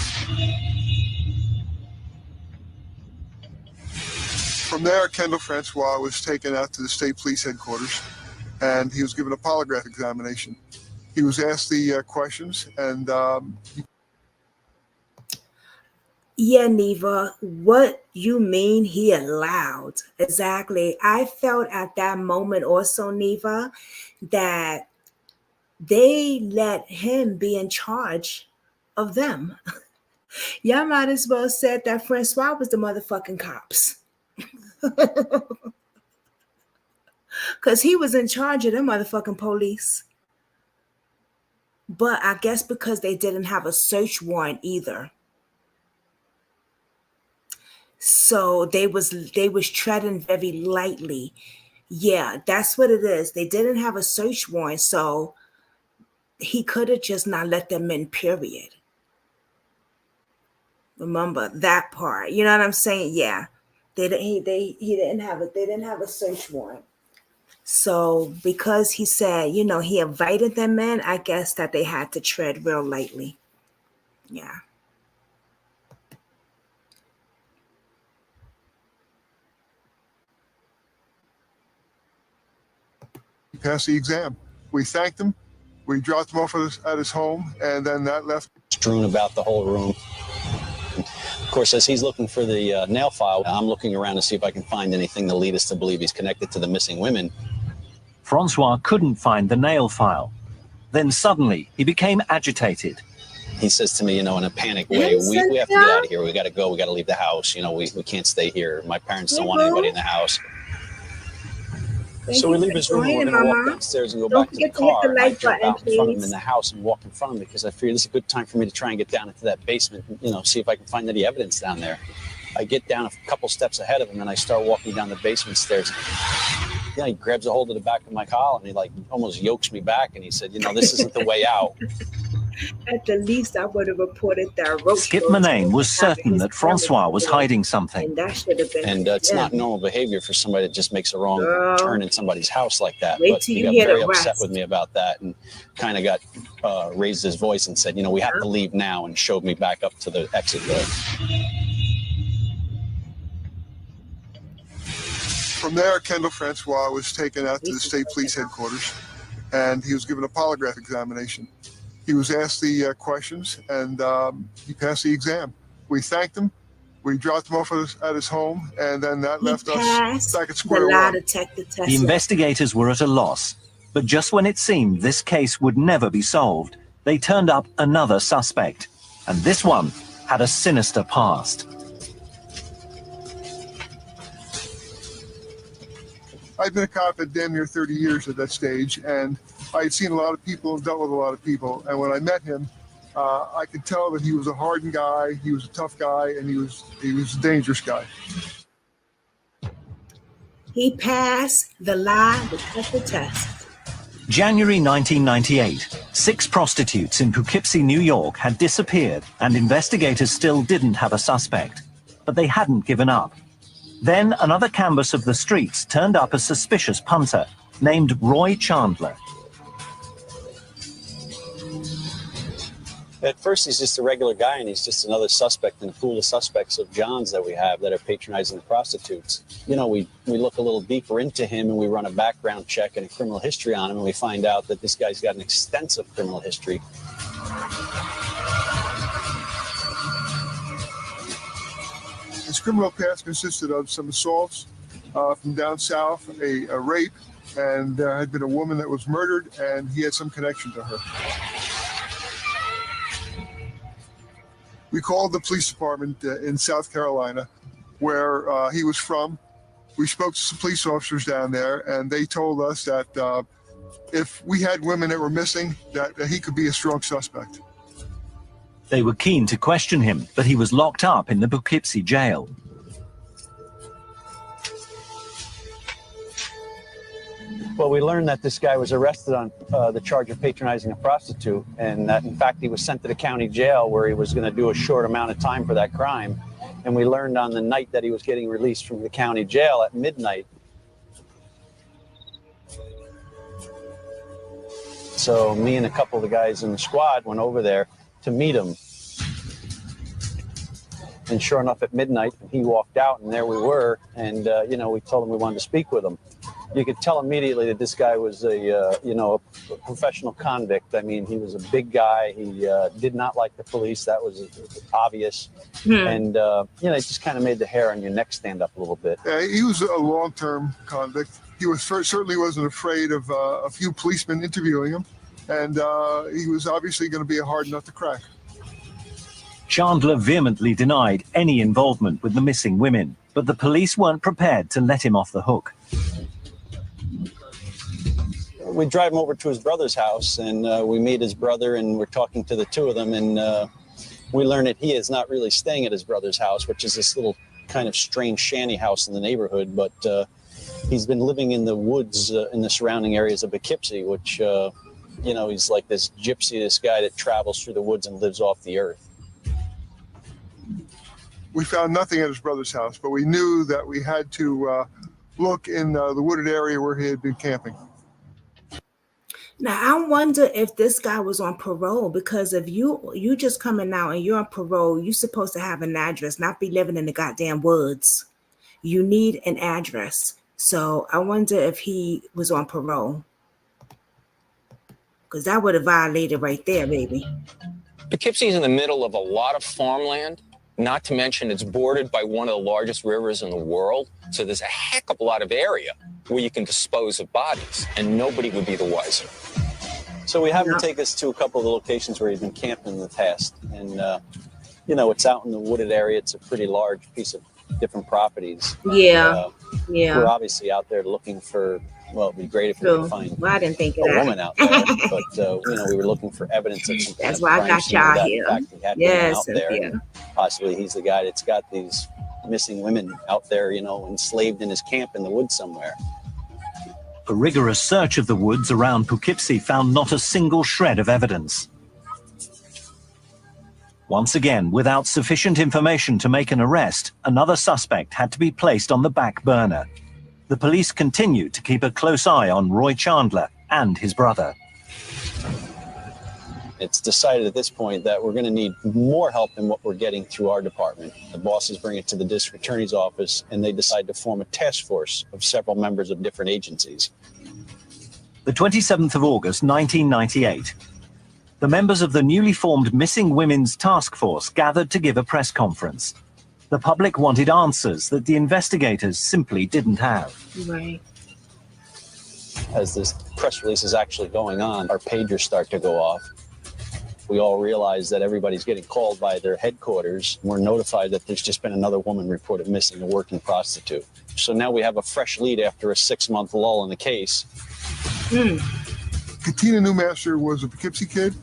B: From there, Kendall Francois was taken out to the state police headquarters, and he was given a polygraph examination. He was asked the questions, and
A: yeah, Neva, what you mean he allowed? Exactly. I felt at that moment also, Neva, that they let him be in charge of them. Y'all might as well said that Francois was the motherfucking cops. Because he was in charge of them motherfucking police. But I guess because they didn't have a search warrant either. So they was treading very lightly. Yeah, that's what it is. They didn't have a search warrant, so he could have just not let them in, period. Remember that part. You know what I'm saying? Yeah. He didn't have a search warrant. So because he said, he invited them in, I guess that they had to tread real lightly. Yeah.
B: he passed the exam. We thanked him. We dropped him off at his home, and then that left.
C: Strewn about the whole room. Of course, as he's looking for the nail file, I'm looking around to see if I can find anything to lead us to believe he's connected to the missing women.
F: Francois couldn't find the nail file. Then suddenly, he became agitated.
C: He says to me, in a panic way, we have to get out of here. We got to go. We got to leave the house. We can't stay here. My parents don't want anybody in the house. So we leave his room, and we're going to walk downstairs and go back to the car. And I jump out in front of him in the house and walk in front of him because I figured this is a good time for me to try and get down into that basement and, see if I can find any evidence down there. I get down a couple steps ahead of him, and I start walking down the basement stairs. He grabs a hold of the back of my collar, and he almost yokes me back, and he said, this isn't the way out.
A: At the least, I would have reported that roach.
F: Skip Manane was certain that Francois was hiding something.
A: And that should have been.
C: And it's not normal behavior for somebody that just makes a wrong turn in somebody's house like that.
A: Wait
C: But
A: till
C: he
A: you
C: got
A: hear
C: very
A: the
C: upset
A: rest.
C: with me about that and kind of got raised his voice and said, you know, we have to leave now, and showed me back up to the exit door.
B: From there, Kendall Francois was taken out to the state police headquarters, and he was given a polygraph examination. He was asked the questions, and he passed the exam. We thanked him. We dropped him off at his home, and then that left us back at square one.
F: The investigators were at a loss, but just when it seemed this case would never be solved, they turned up another suspect, and this one had a sinister past.
B: I'd been a cop at damn near 30 years at that stage, and I had seen a lot of people and dealt with a lot of people. And when I met him, I could tell that he was a hardened guy, he was a tough guy, and he was a dangerous guy.
A: He passed the lie detector test.
F: January 1998, 6 prostitutes in Poughkeepsie, New York had disappeared, and investigators still didn't have a suspect. But they hadn't given up. Then another canvas of the streets turned up a suspicious punter named Roy Chandler.
C: At first, he's just a regular guy, and he's just another suspect in the pool of suspects of Johns that we have that are patronizing the prostitutes. You know, we look a little deeper into him, and we run a background check and a criminal history on him, and we find out that this guy's got an extensive criminal history.
B: His criminal past consisted of some assaults from down south, a rape, and there had been a woman that was murdered, and he had some connection to her. We called the police department in South Carolina, where he was from. We spoke to some police officers down there, and they told us that if we had women that were missing, that he could be a strong suspect.
F: They were keen to question him, but he was locked up in the Poughkeepsie jail.
C: Well, we learned that this guy was arrested on the charge of patronizing a prostitute, and that, in fact, he was sent to the county jail where he was going to do a short amount of time for that crime. And we learned on the night that he was getting released from the county jail at midnight. So me and a couple of the guys in the squad went over there to meet him. And sure enough, at midnight, he walked out, and there we were. And, you know, we told him we wanted to speak with him. You could tell immediately that this guy was a professional convict. I mean, he was a big guy. He did not like the police. That was obvious. And, you know, it just kind of made the hair on your neck stand up a little bit.
B: He was a long-term convict. He was certainly wasn't afraid of a few policemen interviewing him. And he was obviously going to be a hard nut to crack.
F: Chandler vehemently denied any involvement with the missing women, but the police weren't prepared to let him off the hook.
C: We drive him over to his brother's house, and we meet his brother, and we're talking to the two of them, and we learn that he is not really staying at his brother's house, which is this little kind of strange shanty house in the neighborhood, but he's been living in the woods in the surrounding areas of Poughkeepsie, which, you know, he's like this gypsy, this guy that travels through the woods and lives off the earth.
B: We found nothing at his brother's house, but we knew that we had to look in the wooded area where he had been camping.
A: Now, I wonder if this guy was on parole, because if you just coming out and you're on parole, you're supposed to have an address, not be living in the goddamn woods. You need an address. So I wonder if he was on parole, because that would have violated right there, baby.
G: Poughkeepsie is in the middle of a lot of farmland. Not to mention it's bordered by one of the largest rivers in the world. So there's a heck of a lot of area where you can dispose of bodies, and nobody would be the wiser.
C: So we have him take us to a couple of the locations where he's been camping in the past. And, you know, it's out in the wooded area. It's a pretty large piece of different properties.
A: Yeah, yeah.
C: We're obviously out there looking for, well, it'd be great if we could find
A: I didn't think of
C: a
A: that.
C: woman out there. But, you know, we were looking for evidence of some kind
A: That's
C: of
A: why I
C: crime
A: got
C: scene
A: y'all
C: that,
A: here.
C: in fact, he had
A: Yes,
C: women out there.
A: Cynthia.
C: Possibly he's the guy that's got these missing women out there, you know, enslaved in his camp in the woods somewhere.
F: A rigorous search of the woods around Poughkeepsie found not a single shred of evidence. Once again, without sufficient information to make an arrest, another suspect had to be placed on the back burner. The police continued to keep a close eye on Roy Chandler and his brother.
C: It's decided at this point that we're going to need more help than what we're getting through our department. The bosses bring it to the district attorney's office, and they decide to form a task force of several members of different agencies.
F: The 27th of August, 1998. The members of the newly formed Missing Women's Task Force gathered to give a press conference. The public wanted answers that the investigators simply didn't have.
A: Right.
C: As this press release is actually going on, our pagers start to go off. We all realize that everybody's getting called by their headquarters. We're notified that there's just been another woman reported missing, a working prostitute. So now we have a fresh lead after a 6-month lull in the case.
B: Katina Newmaster was a Poughkeepsie kid.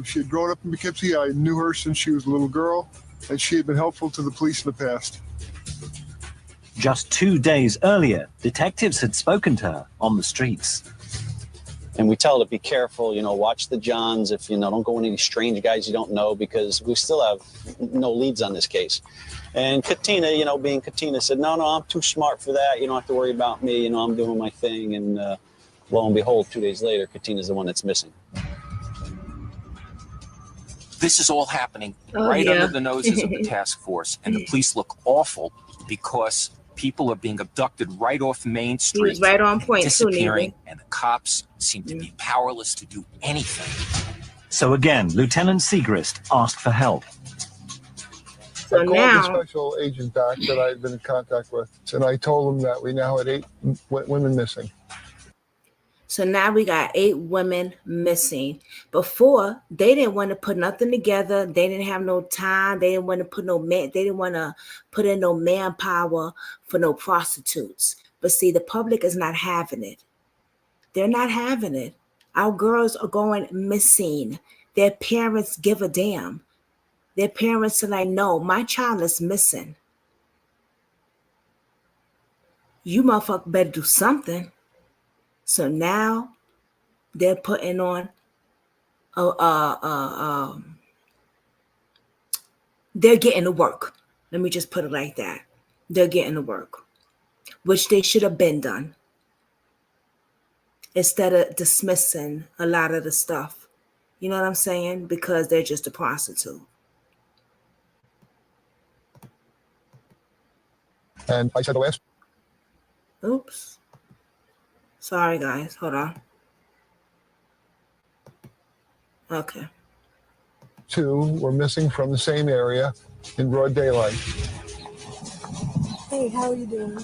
B: She had grown up in Poughkeepsie. I knew her since she was a little girl, and she had been helpful to the police in the past.
F: Just 2 days earlier, detectives had spoken to her on the streets.
C: And we tell her to be careful, watch the Johns, if, don't go with any strange guys you don't know, because we still have no leads on this case. And Katina, being Katina, said, no, I'm too smart for that. You don't have to worry about me. I'm doing my thing. And lo and behold, 2 days later, Katina's the one that's missing.
E: This is all happening under the noses of the task force, and the police look awful because people are being abducted right off Main Street.
A: He was right on point,
E: disappearing, and the cops seem to be powerless to do anything.
F: So again, Lieutenant Segrist asked for help.
A: So
B: I called
A: now,
B: the special agent back that I had been in contact with, and I told him that we now had 8 women missing.
A: So now we got 8 women missing. Before, they didn't want to put nothing together. They didn't have no time. They didn't want to put they didn't want to put in no manpower for no prostitutes. But see, the public is not having it. They're not having it. Our girls are going missing. Their parents give a damn. Their parents are like, no, my child is missing. You motherfucker better do something. So now they're putting on they're getting to work. Let me just put it like that. They're getting to work, which they should have been done, instead of dismissing a lot of the stuff. You know what I'm saying? Because they're just a prostitute.
B: And I said the last.
A: Oops. Sorry, guys. Hold on. Okay.
B: 2 were missing from the same area in broad daylight.
H: Hey, how are you doing?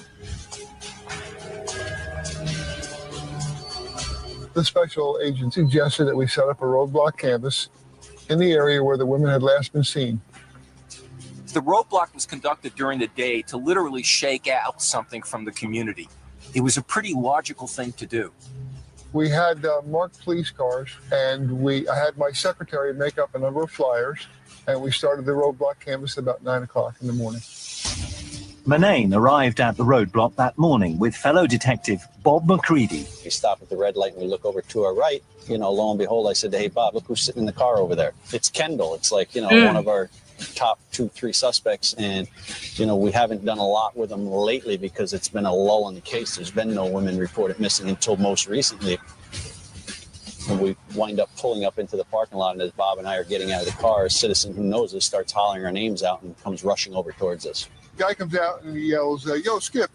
B: The special agent suggested that we set up a roadblock canvas in the area where the women had last been seen.
E: The roadblock was conducted during the day to literally shake out something from the community. It was a pretty logical thing to do.
B: We had marked police cars, and I had my secretary make up a number of flyers, and we started the roadblock canvas at about 9 o'clock in the morning.
F: Manane arrived at the roadblock that morning with fellow detective Bob McCready.
C: We stop at the red light and we look over to our right. Lo and behold, I said, hey, Bob, look who's sitting in the car over there. It's Kendall. It's like, one of our top 2-3 suspects, and we haven't done a lot with them lately because it's been a lull in the case. There's been no women reported missing until most recently, when we wind up pulling up into the parking lot, and as Bob and I are getting out of the car, a citizen who knows us starts hollering our names out and comes rushing over towards us.
B: The guy comes out and he yells, yo, Skip,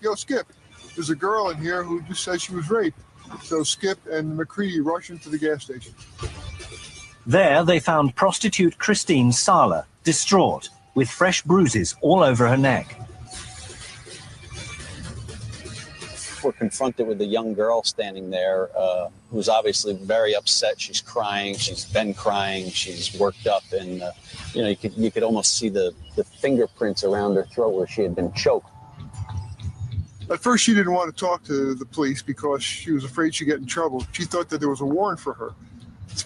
B: there's a girl in here who just says she was raped. So Skip and McCready rush into the gas station.
F: There they found prostitute Christine Sala, distraught, with fresh bruises all over her neck.
C: We're confronted with a young girl standing there who's obviously very upset. She's crying. She's been crying. She's worked up, and you could almost see the fingerprints around her throat where she had been choked.
B: At first, she didn't want to talk to the police because she was afraid she'd get in trouble. She thought that there was a warrant for her.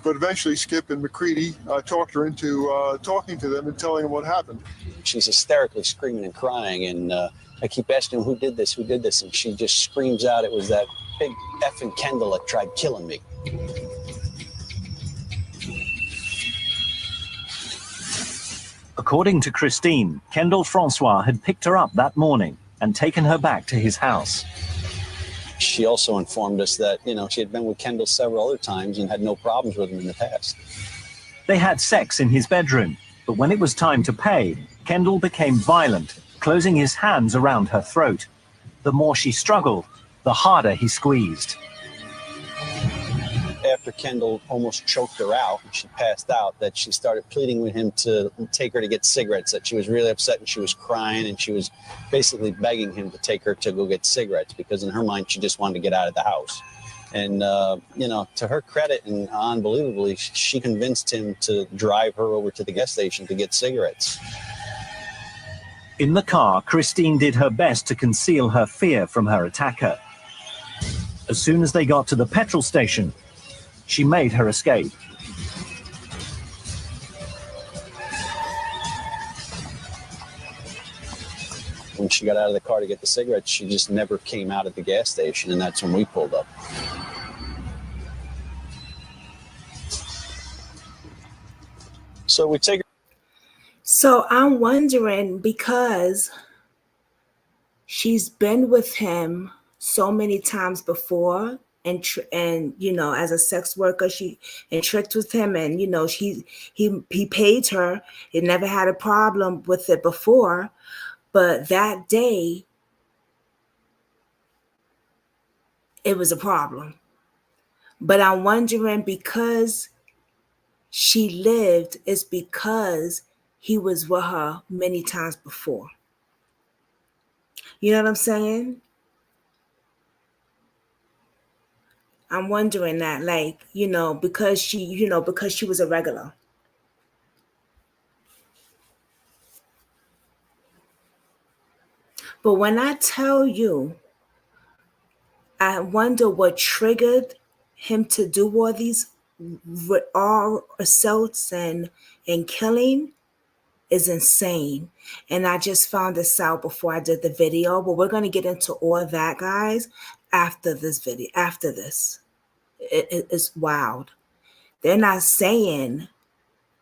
B: But eventually, Skip and McCready talked her into talking to them and telling them what happened.
C: She's hysterically screaming and crying, and I keep asking her, who did this, and she just screams out, it was that big effing Kendall that tried killing me.
F: According to Christine, Kendall Francois had picked her up that morning and taken her back to his house.
C: She also informed us that, she had been with Kendall several other times and had no problems with him in the past.
F: They had sex in his bedroom, but when it was time to pay, Kendall became violent, closing his hands around her throat. The more she struggled, the harder he squeezed.
C: After Kendall almost choked her out and she passed out, that she started pleading with him to take her to get cigarettes, that she was really upset and she was crying and she was basically begging him to take her to go get cigarettes because in her mind she just wanted to get out of the house. And, to her credit and unbelievably, she convinced him to drive her over to the gas station to get cigarettes.
F: In the car, Christine did her best to conceal her fear from her attacker. As soon as they got to the petrol station, she made her escape.
C: When she got out of the car to get the cigarettes, she just never came out at the gas station, and that's when we pulled up. So we take her.
A: So I'm wondering, because she's been with him so many times before, and as a sex worker, she tricked with him, and he paid her. He never had a problem with it before, but that day it was a problem. But I'm wondering, because she lived, is because he was with her many times before. You know what I'm saying? I'm wondering that, because she was a regular. But when I tell you, I wonder what triggered him to do all assaults and killing is insane. And I just found this out before I did the video, but we're going to get into all that, guys, after this video. After this, it's wild. They're not saying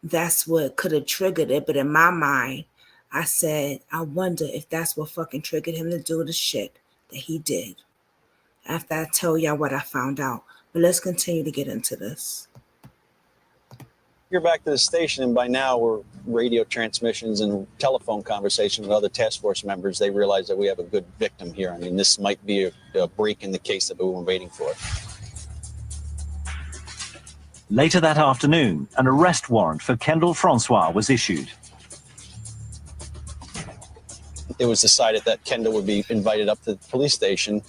A: that's what could have triggered it, but in my mind, I said, I wonder if that's what fucking triggered him to do the shit that he did. After I tell y'all what I found out. But let's continue to get into this.
C: You're back to the station, and by now we're radio transmissions and telephone conversations with other task force members. They realize that we have a good victim here. I mean, this might be a break in the case that we were waiting for.
F: Later that afternoon, an arrest warrant for Kendall Francois was issued.
C: It was decided that Kendall would be invited up to the police station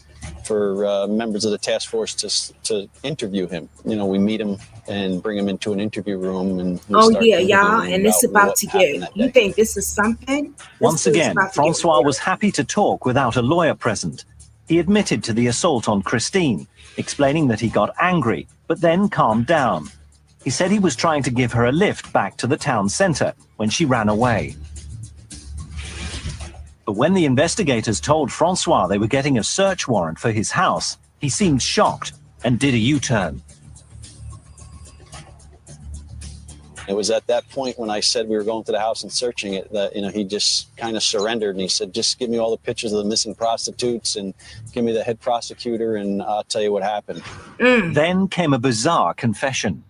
C: for members of the task force to interview him. We meet him and bring him into an interview room. And
A: y'all, and it's about to get. You think this is something?
F: Once again, Francois was happy to talk without a lawyer present. He admitted to the assault on Christine, explaining that he got angry, but then calmed down. He said he was trying to give her a lift back to the town centre when she ran away. But when the investigators told Francois they were getting a search warrant for his house, he seemed shocked and did a U-turn.
C: It was at that point when I said we were going to the house and searching it that, he just kind of surrendered, and he said, just give me all the pictures of the missing prostitutes and give me the head prosecutor and I'll tell you what happened.
F: Then came a bizarre confession.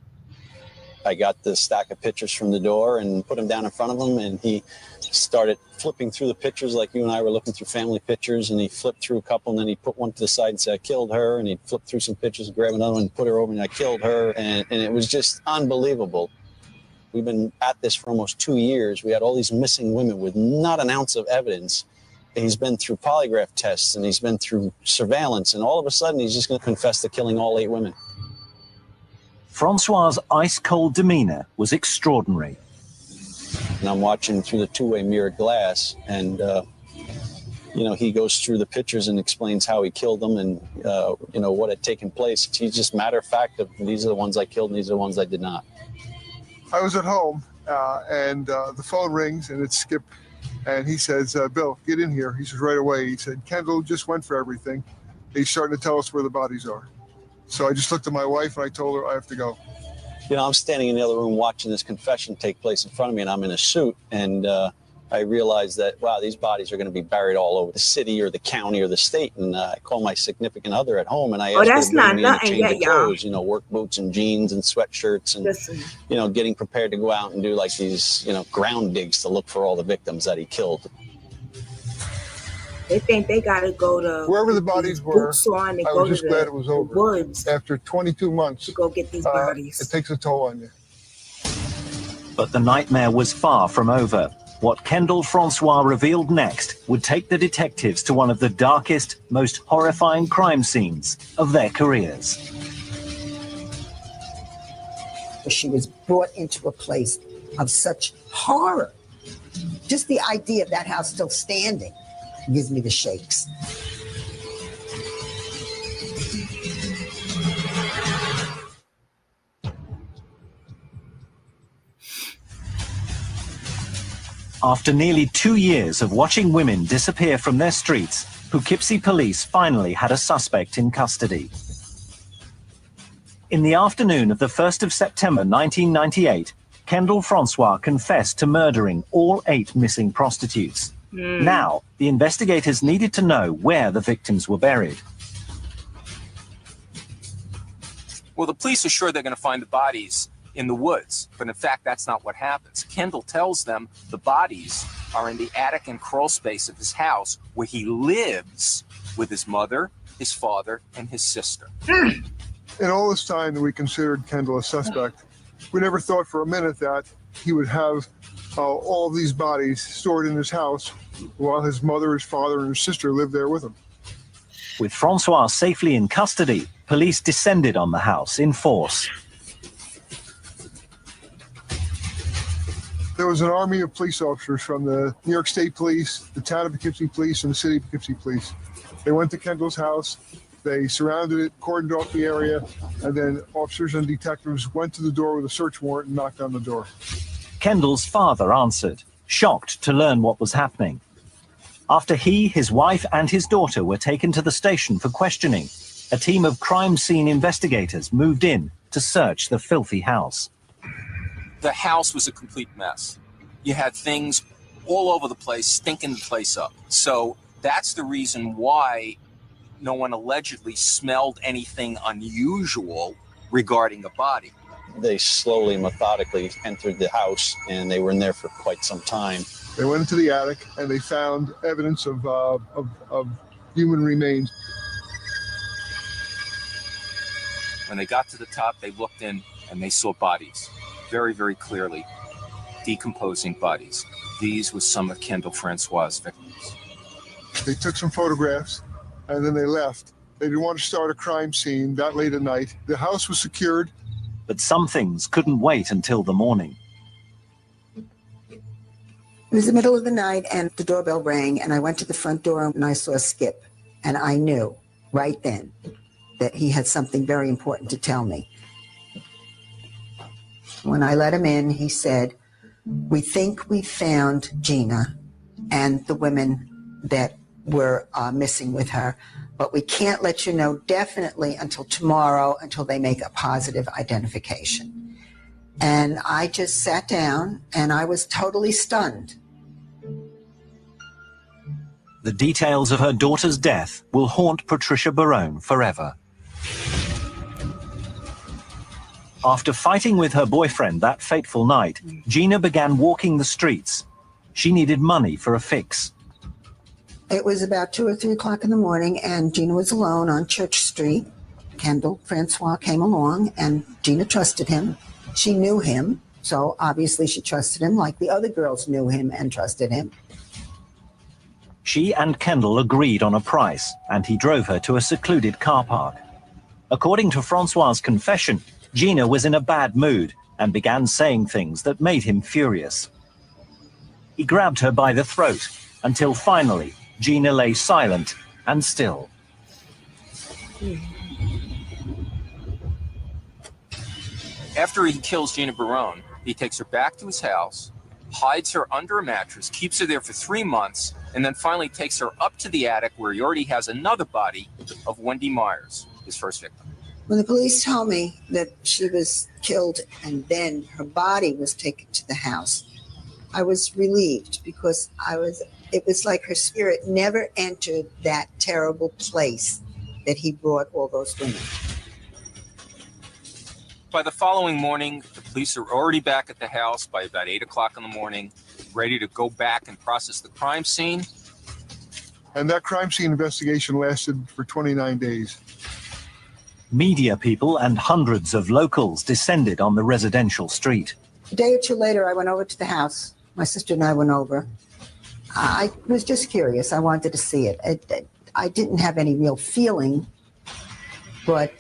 C: I got the stack of pictures from the door and put them down in front of him, and he started flipping through the pictures like you and I were looking through family pictures, and he flipped through a couple, and then he put one to the side and said, I killed her, and he flipped through some pictures and grabbed another one and put her over, and I killed her, and it was just unbelievable. We've been at this for almost 2 years. We had all these missing women with not an ounce of evidence. He's been through polygraph tests, and he's been through surveillance, and all of a sudden he's just going to confess to killing all 8 women.
F: Francois's ice-cold demeanor was extraordinary.
C: And I'm watching through the two-way mirrored glass, and he goes through the pictures and explains how he killed them and what had taken place. He's just matter of fact of these are the ones I killed and these are the ones I did not.
B: I was at home, and the phone rings, and it's Skip, and he says, Bill, get in here. He says right away. He said, Kendall just went for everything. He's starting to tell us where the bodies are. So I just looked at my wife, and I told her I have to go.
C: You know, I'm standing in the other room watching this confession take place in front of me, and I'm in a suit, and I realized that, wow, these bodies are going to be buried all over the city or the county or the state. And I call my significant other at home, and I asked her to bring me in a change of clothes, you know, work boots and jeans and sweatshirts, and, you know, getting prepared to go out and do like these, you know, ground digs to look for all the victims that he killed.
A: They think they got to go to
B: wherever the bodies were.
A: On and
B: I
A: go
B: was just
A: to
B: glad it was over.
A: Woods
B: After 22 months
A: to go get these bodies.
B: It takes a toll on you.
F: But the nightmare was far from over. What Kendall Francois revealed next would take the detectives to one of the darkest, most horrifying crime scenes of their careers.
D: She was brought into a place of such horror. Just the idea of that house still standing gives me the shakes.
F: After nearly 2 years of watching women disappear from their streets, Poughkeepsie police finally had a suspect in custody. In the afternoon of the 1st of September 1998, Kendall Francois confessed to murdering all 8 missing prostitutes. Now, the investigators needed to know where the victims were buried.
E: Well, the police are sure they're going to find the bodies in the woods, but in fact, that's not what happens. Kendall tells them the bodies are in the attic and crawl space of his house, where he lives with his mother, his father, and his sister.
B: In all this time that we considered Kendall a suspect, we never thought for a minute that he would have all of these bodies stored in his house while his mother, his father, and his sister lived there with him.
F: With Francois safely in custody, police descended on the house in force.
B: There was an army of police officers from the New York State Police, the town of Poughkeepsie Police, and the city of Poughkeepsie Police. They went to Kendall's house, they surrounded it, cordoned off the area, and then officers and detectives went to the door with a search warrant and knocked on the door.
F: Kendall's father answered, shocked to learn what was happening. After he, his wife, and his daughter were taken to the station for questioning, a team of crime scene investigators moved in to search the filthy house.
E: The house was a complete mess. You had things all over the place, stinking the place up. So that's the reason why no one allegedly smelled anything unusual regarding the body.
C: They slowly, methodically entered the house, and they were in there for quite some time.
B: They went into the attic, and they found evidence of human remains.
E: When they got to the top, they looked in, and they saw bodies. Very, very clearly, decomposing bodies. These were some of Kendall Francois' victims.
B: They took some photographs, and then they left. They didn't want to start a crime scene that late at night. The house was secured.
F: But some things couldn't wait until the morning.
D: It was the middle of the night, and the doorbell rang, and I went to the front door, and I saw Skip. And I knew right then that he had something very important to tell me. When I let him in, he said, "We think we found Gina and the women that were missing with her, but we can't let you know definitely until tomorrow, until they make a positive identification." And I just sat down, and I was totally stunned.
F: The details of her daughter's death will haunt Patricia Barone forever. After fighting with her boyfriend that fateful night, Gina began walking the streets. She needed money for a fix.
D: It was about 2 or 3 o'clock in the morning, and Gina was alone on Church Street. Kendall Francois came along, and Gina trusted him. She knew him, so obviously she trusted him like the other girls knew him and trusted him.
F: She and Kendall agreed on a price, and he drove her to a secluded car park. According to Francois's confession, Gina was in a bad mood and began saying things that made him furious. He grabbed her by the throat until finally Gina lay silent and still.
E: After he kills Gina Barone, he takes her back to his house, hides her under a mattress, keeps her there for 3 months, and then finally takes her up to the attic where he already has another body of Wendy Myers, his first victim.
D: When the police told me that she was killed and then her body was taken to the house, I was relieved because it was like her spirit never entered that terrible place that he brought all those women.
E: By the following morning, the police are already back at the house by about 8 o'clock in the morning, ready to go back and process the crime scene.
B: And that crime scene investigation lasted for 29 days.
F: Media people and hundreds of locals descended on the residential street.
D: A day or two later, I went over to the house. My sister and I went over. I was just curious. I wanted to see it. I didn't have any real feeling, but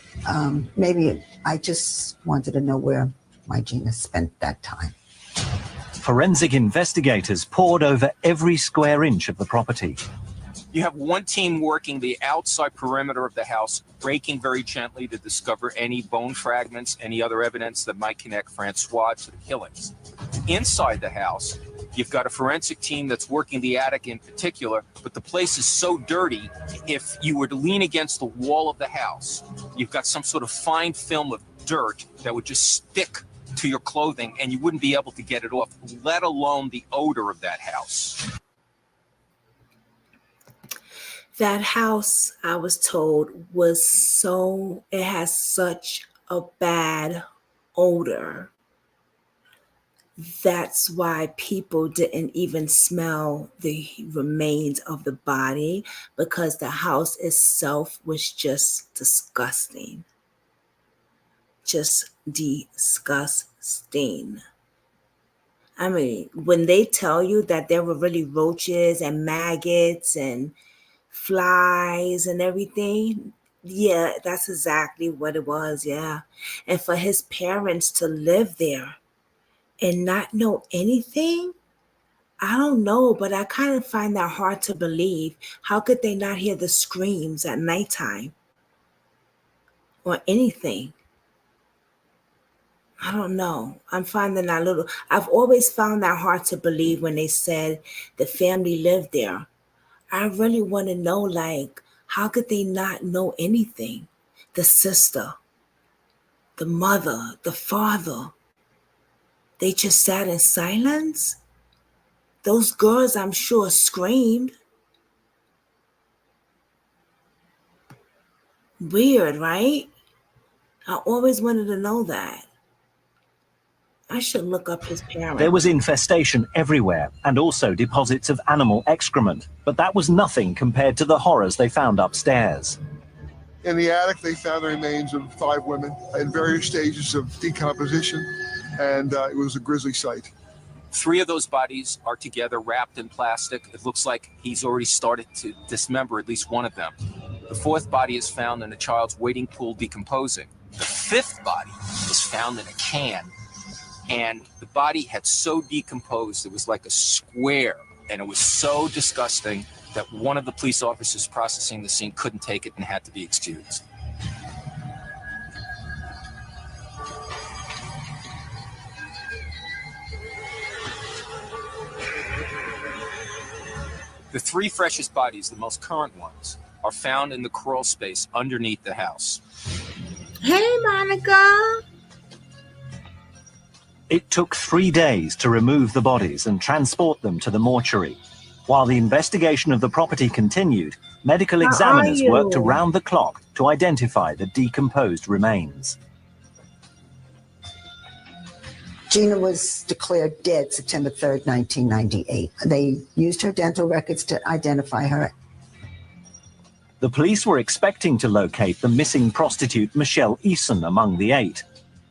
D: maybe I just wanted to know where my Gina spent that time.
F: Forensic investigators pored over every square inch of the property.
E: You have one team working the outside perimeter of the house, breaking very gently to discover any bone fragments, any other evidence that might connect Francois to the killings. Inside the house, you've got a forensic team that's working the attic in particular, but the place is so dirty, if you were to lean against the wall of the house, you've got some sort of fine film of dirt that would just stick to your clothing and you wouldn't be able to get it off, let alone the odor of that house.
A: That house, I was told, it has such a bad odor. That's why people didn't even smell the remains of the body, because the house itself was just disgusting. Just disgusting. I mean, when they tell you that there were really roaches and maggots and flies and everything, yeah, that's exactly what it was. Yeah. And for his parents to live there and not know anything, I don't know, but I kind of find that hard to believe. How could they not hear the screams at nighttime or anything? I don't know. I'm finding that I've always found that hard to believe when they said the family lived there. I really want to know, like, how could they not know anything? The sister, the mother, the father, they just sat in silence? Those girls, I'm sure, screamed. Weird, right? I always wanted to know that. I should look up his parents.
F: There was infestation everywhere and also deposits of animal excrement, but that was nothing compared to the horrors they found upstairs.
B: In the attic, they found the remains of 5 women in various stages of decomposition, and it was a grisly sight.
E: 3 of those bodies are together, wrapped in plastic. It looks like he's already started to dismember at least one of them. The 4th body is found in a child's wading pool decomposing. The 5th body was found in a can. And the body had so decomposed, it was like a square. And it was so disgusting that one of the police officers processing the scene couldn't take it and had to be excused. The 3 freshest bodies, the most current ones, are found in the crawl space underneath the house.
A: Hey, Monica.
F: It took 3 days to remove the bodies and transport them to the mortuary. While the investigation of the property continued, medical examiners worked around the clock to identify the decomposed remains.
D: Gina was declared dead September 3rd, 1998. They used her dental records to identify her.
F: The police were expecting to locate the missing prostitute Michelle Eason among the 8,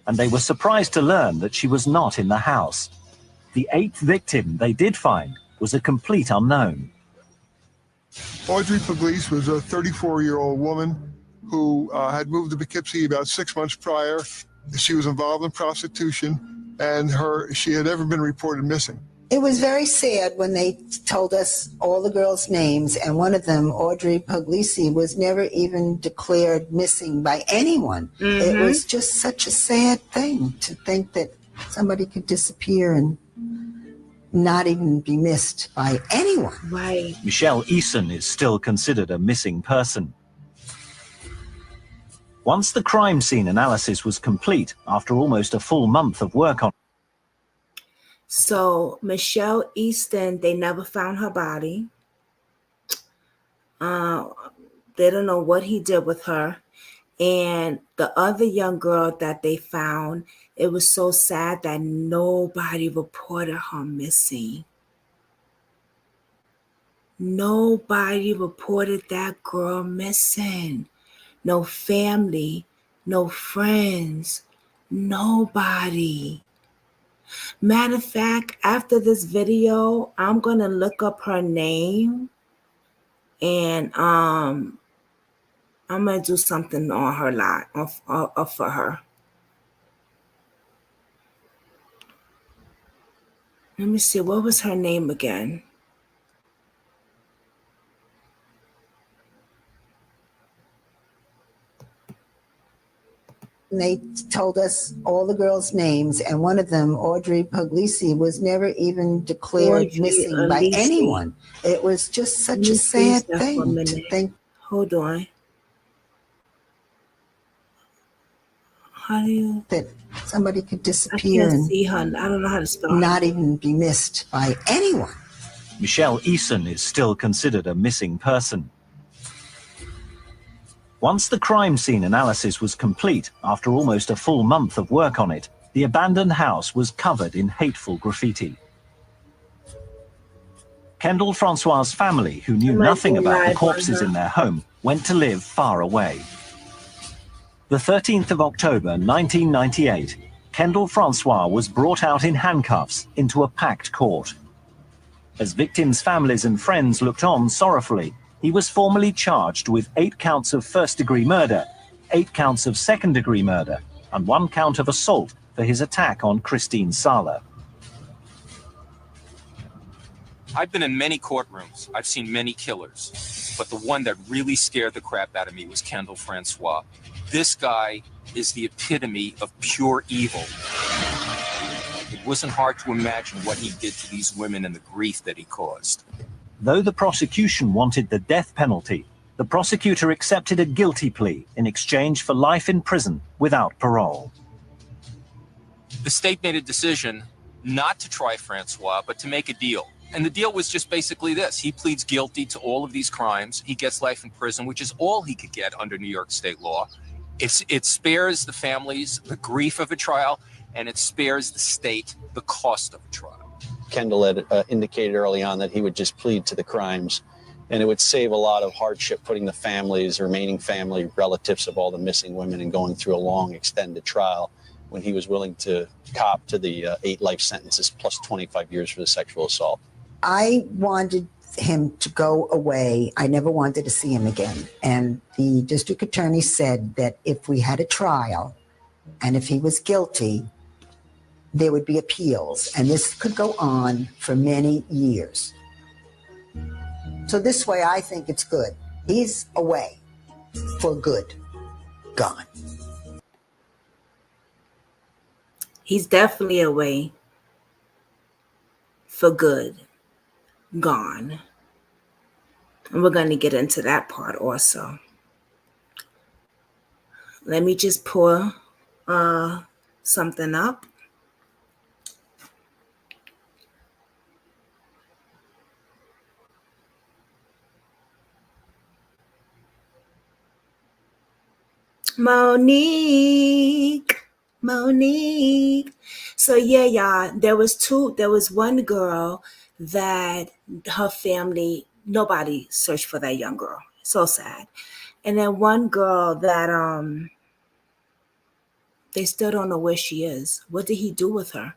F: and they were surprised to learn that she was not in the house. The 8th victim they did find was a complete unknown.
B: Audrey Puglisi was a 34-year-old woman who had moved to Poughkeepsie about 6 months prior. She was involved in prostitution, and she had never been reported missing.
D: It was very sad when they told us all the girls' names, and one of them, Audrey Puglisi, was never even declared missing by anyone. It was just such a sad thing to think that somebody could disappear and not even be missed by anyone.
A: Right.
F: Michelle Eason is still considered a missing person. Once the crime scene analysis was complete, after almost a full month of work on
A: So Michelle Easton, they never found her body. They don't know what he did with her. And the other young girl that they found, it was so sad that nobody reported her missing. Nobody reported that girl missing. No family, no friends, nobody. Matter of fact, after this video, I'm going to look up her name and I'm going to do something on her lot for her. Let me see, what was her name again?
D: And they told us all the girls' names, and one of them, Audrey Puglisi, was never even declared
A: Audrey
D: missing by
A: Alisi.
D: anyone. It was just such
A: Let me
D: a sad
A: freeze that for a
D: thing to
A: minute.
D: think.
A: Hold on. How do you?
D: That somebody could
A: I
D: disappear
A: can't
D: and
A: see her. I don't know how to spell her
D: not
A: name.
D: even be missed by anyone.
F: Michelle Easton is still considered a missing person. Once the crime scene analysis was complete, after almost a full month of work on it, the abandoned house was covered in hateful graffiti. Kendall Francois' family, who knew nothing about the corpses in their home, went to live far away. The 13th of October 1998, Kendall Francois was brought out in handcuffs into a packed court. As victims' families and friends looked on sorrowfully, he was formally charged with 8 counts of first-degree murder, 8 counts of second-degree murder, and 1 count of assault for his attack on Christine Sala.
E: I've been in many courtrooms. I've seen many killers. But the one that really scared the crap out of me was Kendall Francois. This guy is the epitome of pure evil. It wasn't hard to imagine what he did to these women and the grief that he caused.
F: Though the prosecution wanted the death penalty, the prosecutor accepted a guilty plea in exchange for life in prison without parole.
E: The state made a decision not to try Francois, but to make a deal. And the deal was just basically this. He pleads guilty to all of these crimes. He gets life in prison, which is all he could get under New York state law. It spares the families the grief of a trial, and it spares the state the cost of a trial.
C: Kendall had indicated early on that he would just plead to the crimes, and it would save a lot of hardship putting the families, remaining family, relatives of all the missing women and going through a long, extended trial when he was willing to cop to the 8 life sentences plus 25 years for the sexual assault.
D: I wanted him to go away. I never wanted to see him again. And the district attorney said that if we had a trial and if he was guilty, there would be appeals, and this could go on for many years. So this way, I think it's good. He's away for good. Gone.
A: He's definitely away for good. Gone. And we're going to get into that part also. Let me just pour something up. Monique. So yeah, y'all, there was one girl that her family, nobody searched for that young girl. So sad. And then one girl that they still don't know where she is. What did he do with her?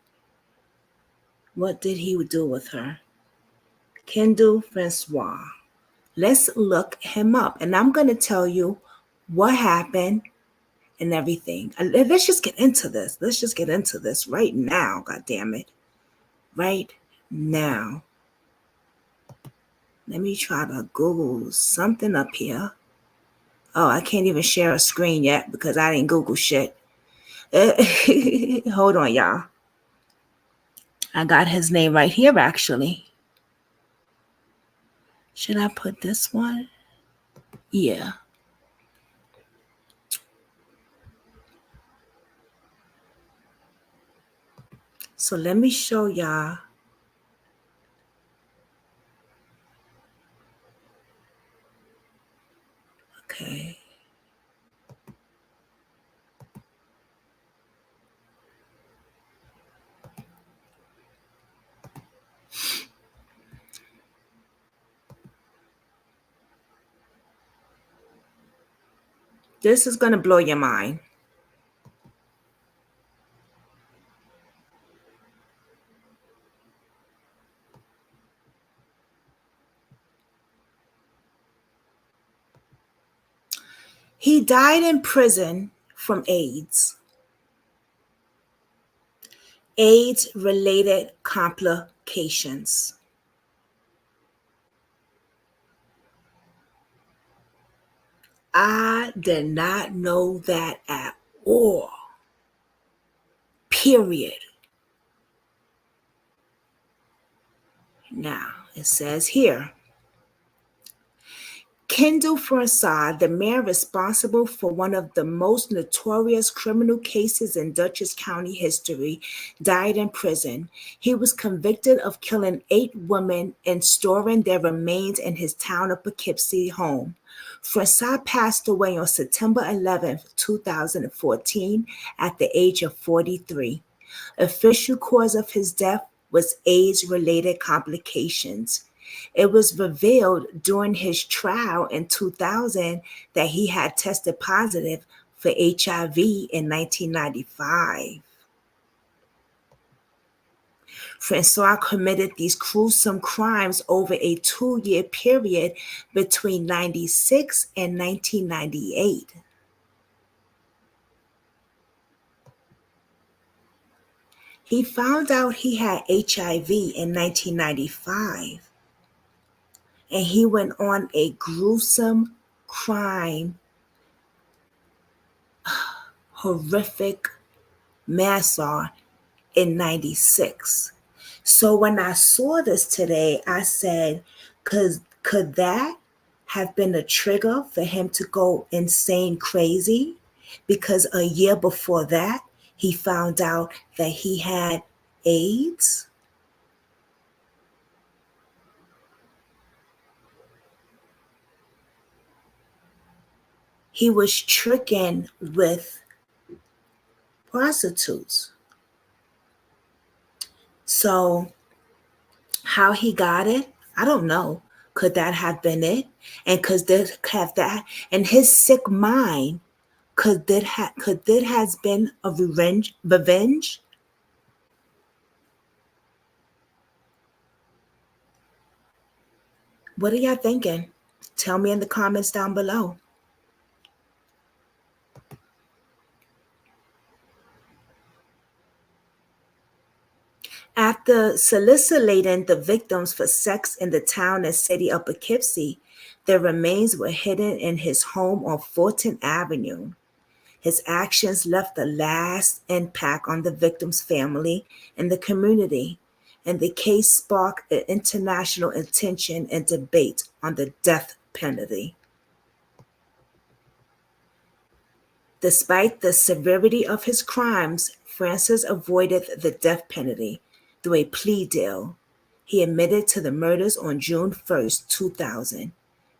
A: Kendall Francois. Let's look him up. And I'm going to tell you what happened and everything. Let's just get into this. Right now, God damn it. Right now. Let me try to Google something up here. Oh, I can't even share a screen yet because I didn't Google shit. Hold on, y'all. I got his name right here, actually. Should I put this one? Yeah. So let me show y'all. Okay. This is going to blow your mind. He died in prison from AIDS. AIDS-related complications. I did not know that at all. Period. Now, it says here, Kendall Francois, the man responsible for one of the most notorious criminal cases in Dutchess County history, died in prison. He was convicted of killing 8 women and storing their remains in his town of Poughkeepsie home. Francois passed away on September 11, 2014, at the age of 43. Official cause of his death was AIDS-related complications. It was revealed during his trial in 2000 that he had tested positive for HIV in 1995. Francois committed these gruesome crimes over a 2-year period between 1996 and 1998. He found out he had HIV in 1995, and he went on a gruesome crime, horrific massacre in 96. So when I saw this today, I said, could that have been a trigger for him to go insane crazy? Because a year before that, he found out that he had AIDS. He was tricking with prostitutes. So how he got it, I don't know. Could that have been it? And could this have that? And his sick mind, could that has been a revenge? What are y'all thinking? Tell me in the comments down below. After soliciting the victims for sex in the town and city of Poughkeepsie, their remains were hidden in his home on Fulton Avenue. His actions left a lasting impact on the victim's family and the community, and the case sparked an international attention and debate on the death penalty. Despite the severity of his crimes, Francis avoided the death penalty through a plea deal. He admitted to the murders on June 1st, 2000, and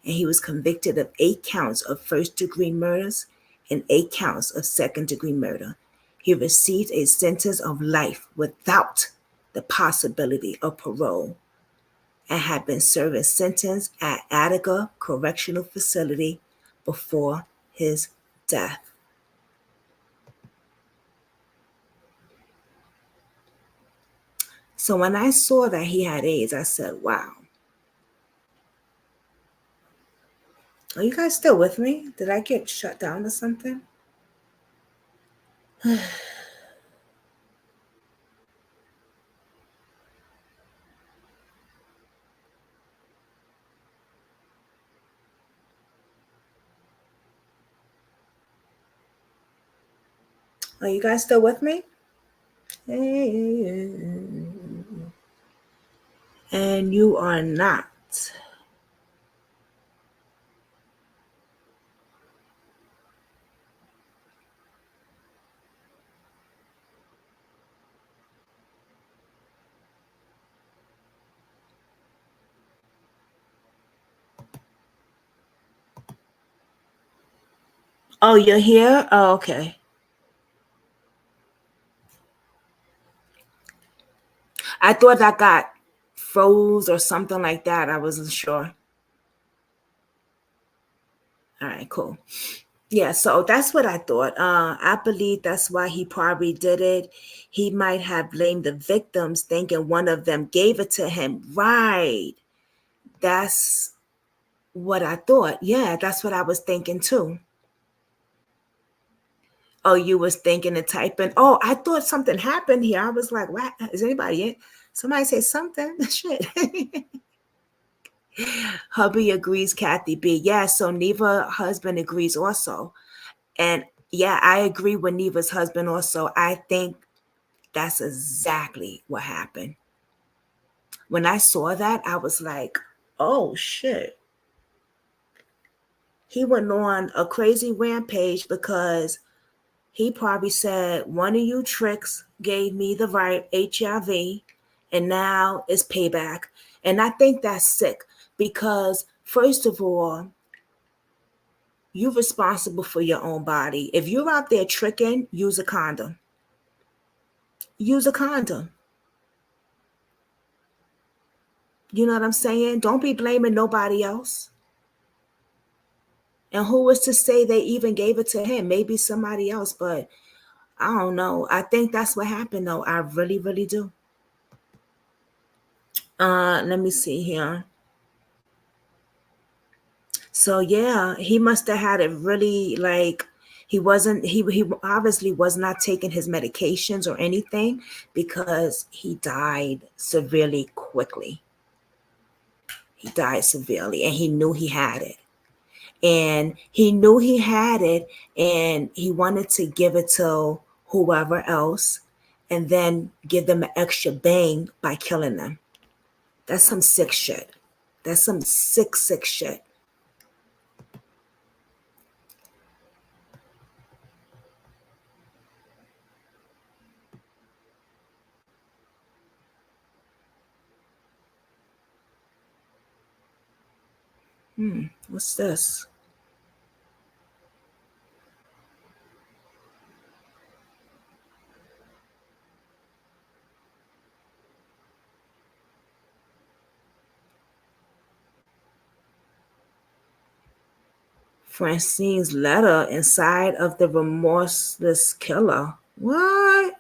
A: he was convicted of 8 counts of first-degree murders and 8 counts of second-degree murder. He received a sentence of life without the possibility of parole and had been serving a sentence at Attica Correctional Facility before his death. So when I saw that he had AIDS, I said, wow. Are you guys still with me? Did I get shut down or something? Are you guys still with me? And you are not. Oh, you're here? Oh, okay. I thought that got froze or something like that. I wasn't sure. All right, cool. Yeah, so that's what I thought. I believe that's why he probably did it. He might have blamed the victims, thinking one of them gave it to him. Right. That's what I thought. Yeah, that's what I was thinking too. Oh, you was thinking and typing. Oh, I thought something happened here. I was like, what? Is anybody in? Somebody say something? Shit. Hubby agrees, Kathy B. Yeah, so Neva husband agrees also. And yeah, I agree with Neva's husband also. I think that's exactly what happened. When I saw that, I was like, oh shit. He went on a crazy rampage because he probably said, one of you tricks gave me the right HIV, and now it's payback. And I think that's sick because, first of all, you're responsible for your own body. If you're out there tricking, use a condom. Use a condom. You know what I'm saying? Don't be blaming nobody else. And who was to say they even gave it to him? Maybe somebody else, but I don't know. I think that's what happened though. I really, really do. Let me see here. So yeah, he must have had it really like he obviously was not taking his medications or anything because he died severely quickly. He died severely and he knew he had it. And he knew he had it and he wanted to give it to whoever else and then give them an extra bang by killing them. That's some sick shit. That's some sick, sick shit. What's this? Francine's letter inside of the remorseless killer. What?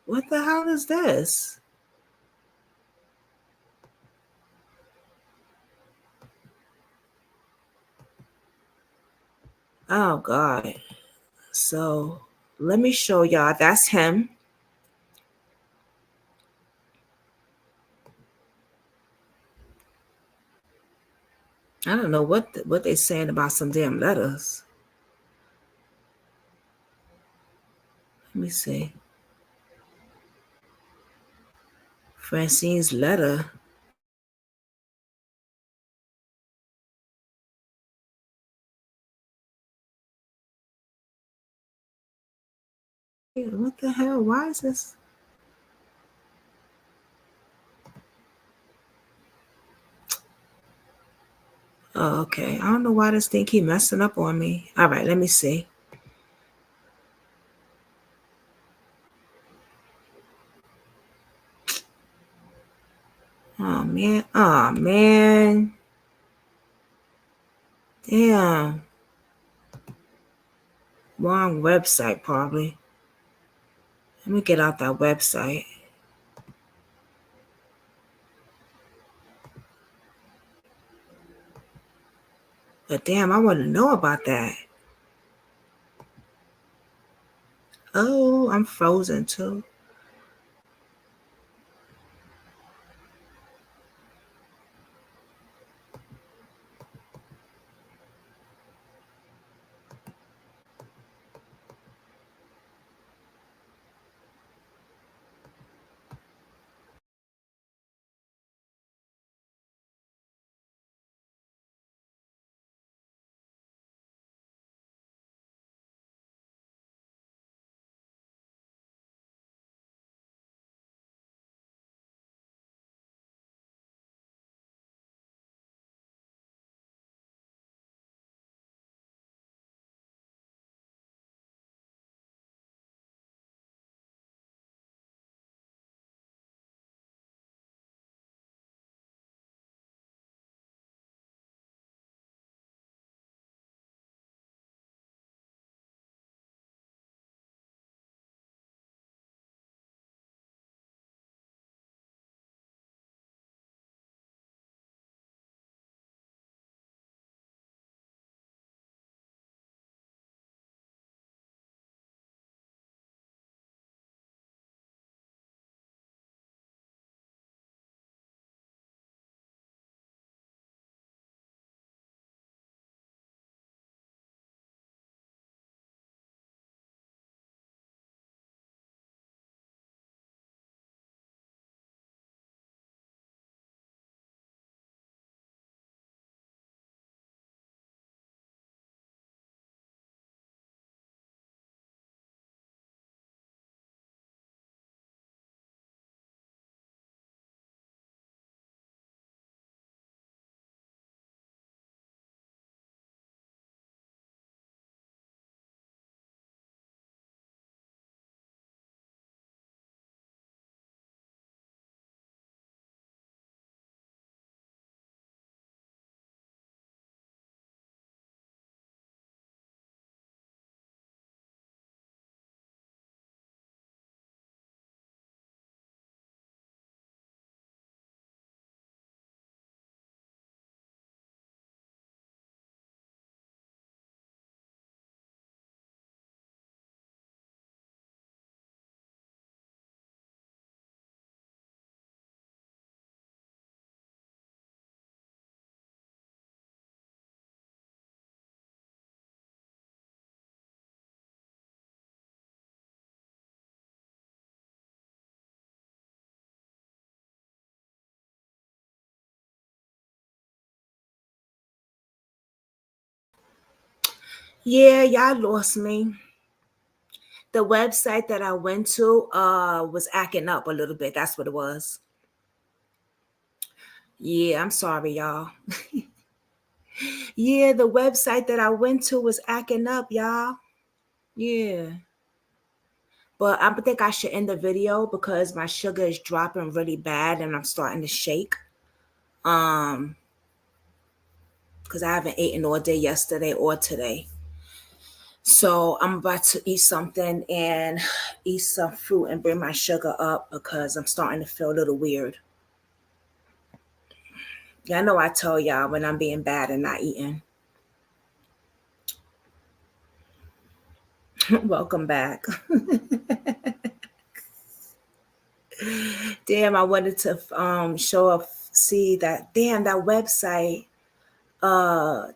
A: What the hell is this? Oh God. So let me show y'all. That's him. I don't know what they're saying about some damn letters. Let me see. Francine's letter. What the hell? Why is this? Oh, okay. I don't know why this thing keep messing up on me. All right, let me see. Oh man. Oh man. Damn. Wrong website probably. Let me get out that website. But damn, I want to know about that. Oh, I'm frozen too. Yeah, y'all lost me. The website that I went to was acting up a little bit. That's what it was. Yeah, I'm sorry, y'all. Yeah, the website that I went to was acting up, y'all. Yeah. But I think I should end the video because my sugar is dropping really bad and I'm starting to shake. Because I haven't eaten all day yesterday or today. So I'm about to eat something and eat some fruit and bring my sugar up because I'm starting to feel a little weird. Yeah, I know I tell y'all when I'm being bad and not eating. Welcome back. Damn, I wanted to show off, see that, damn, that website.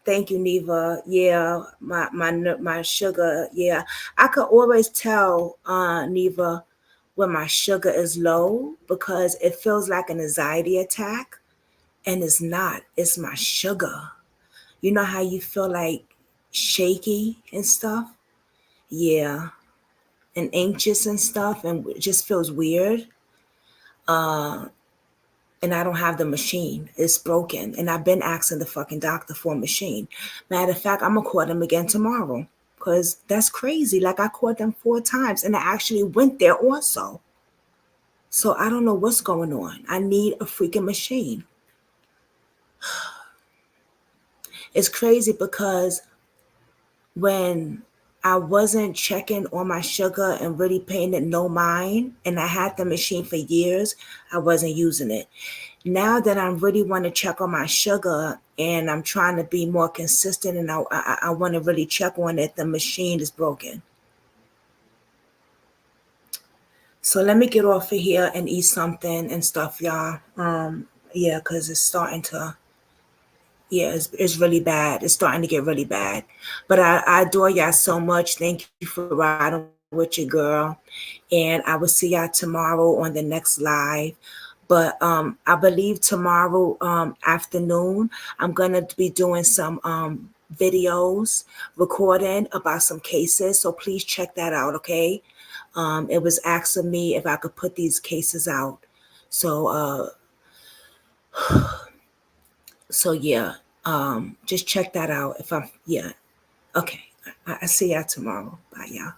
A: Thank you, Neva. Yeah, my sugar. Yeah, I could always tell, Neva, when my sugar is low because it feels like an anxiety attack, and it's not. It's my sugar. You know how you feel like shaky and stuff? Yeah, and anxious and stuff, and it just feels weird. And I don't have the machine. It's broken. And I've been asking the fucking doctor for a machine. Matter of fact, I'm gonna call them again tomorrow. Cause that's crazy. Like I called them 4 times and I actually went there also. So I don't know what's going on. I need a freaking machine. It's crazy because when I wasn't checking on my sugar and really paying it no mind, and I had the machine for years, I wasn't using it. Now that I really want to check on my sugar and I'm trying to be more consistent and I want to really check on it, the machine is broken. So let me get off of here and eat something and stuff, y'all. Yeah, because it's starting to, yeah, it's really bad. It's starting to get really bad. But I adore y'all so much. Thank you for riding with your girl. And I will see y'all tomorrow on the next live. But I believe tomorrow afternoon, I'm going to be doing some videos, recording about some cases. So please check that out, okay? It was asking me if I could put these cases out. So, so yeah, just check that out. If I'm, yeah, okay. I see y'all tomorrow. Bye, y'all.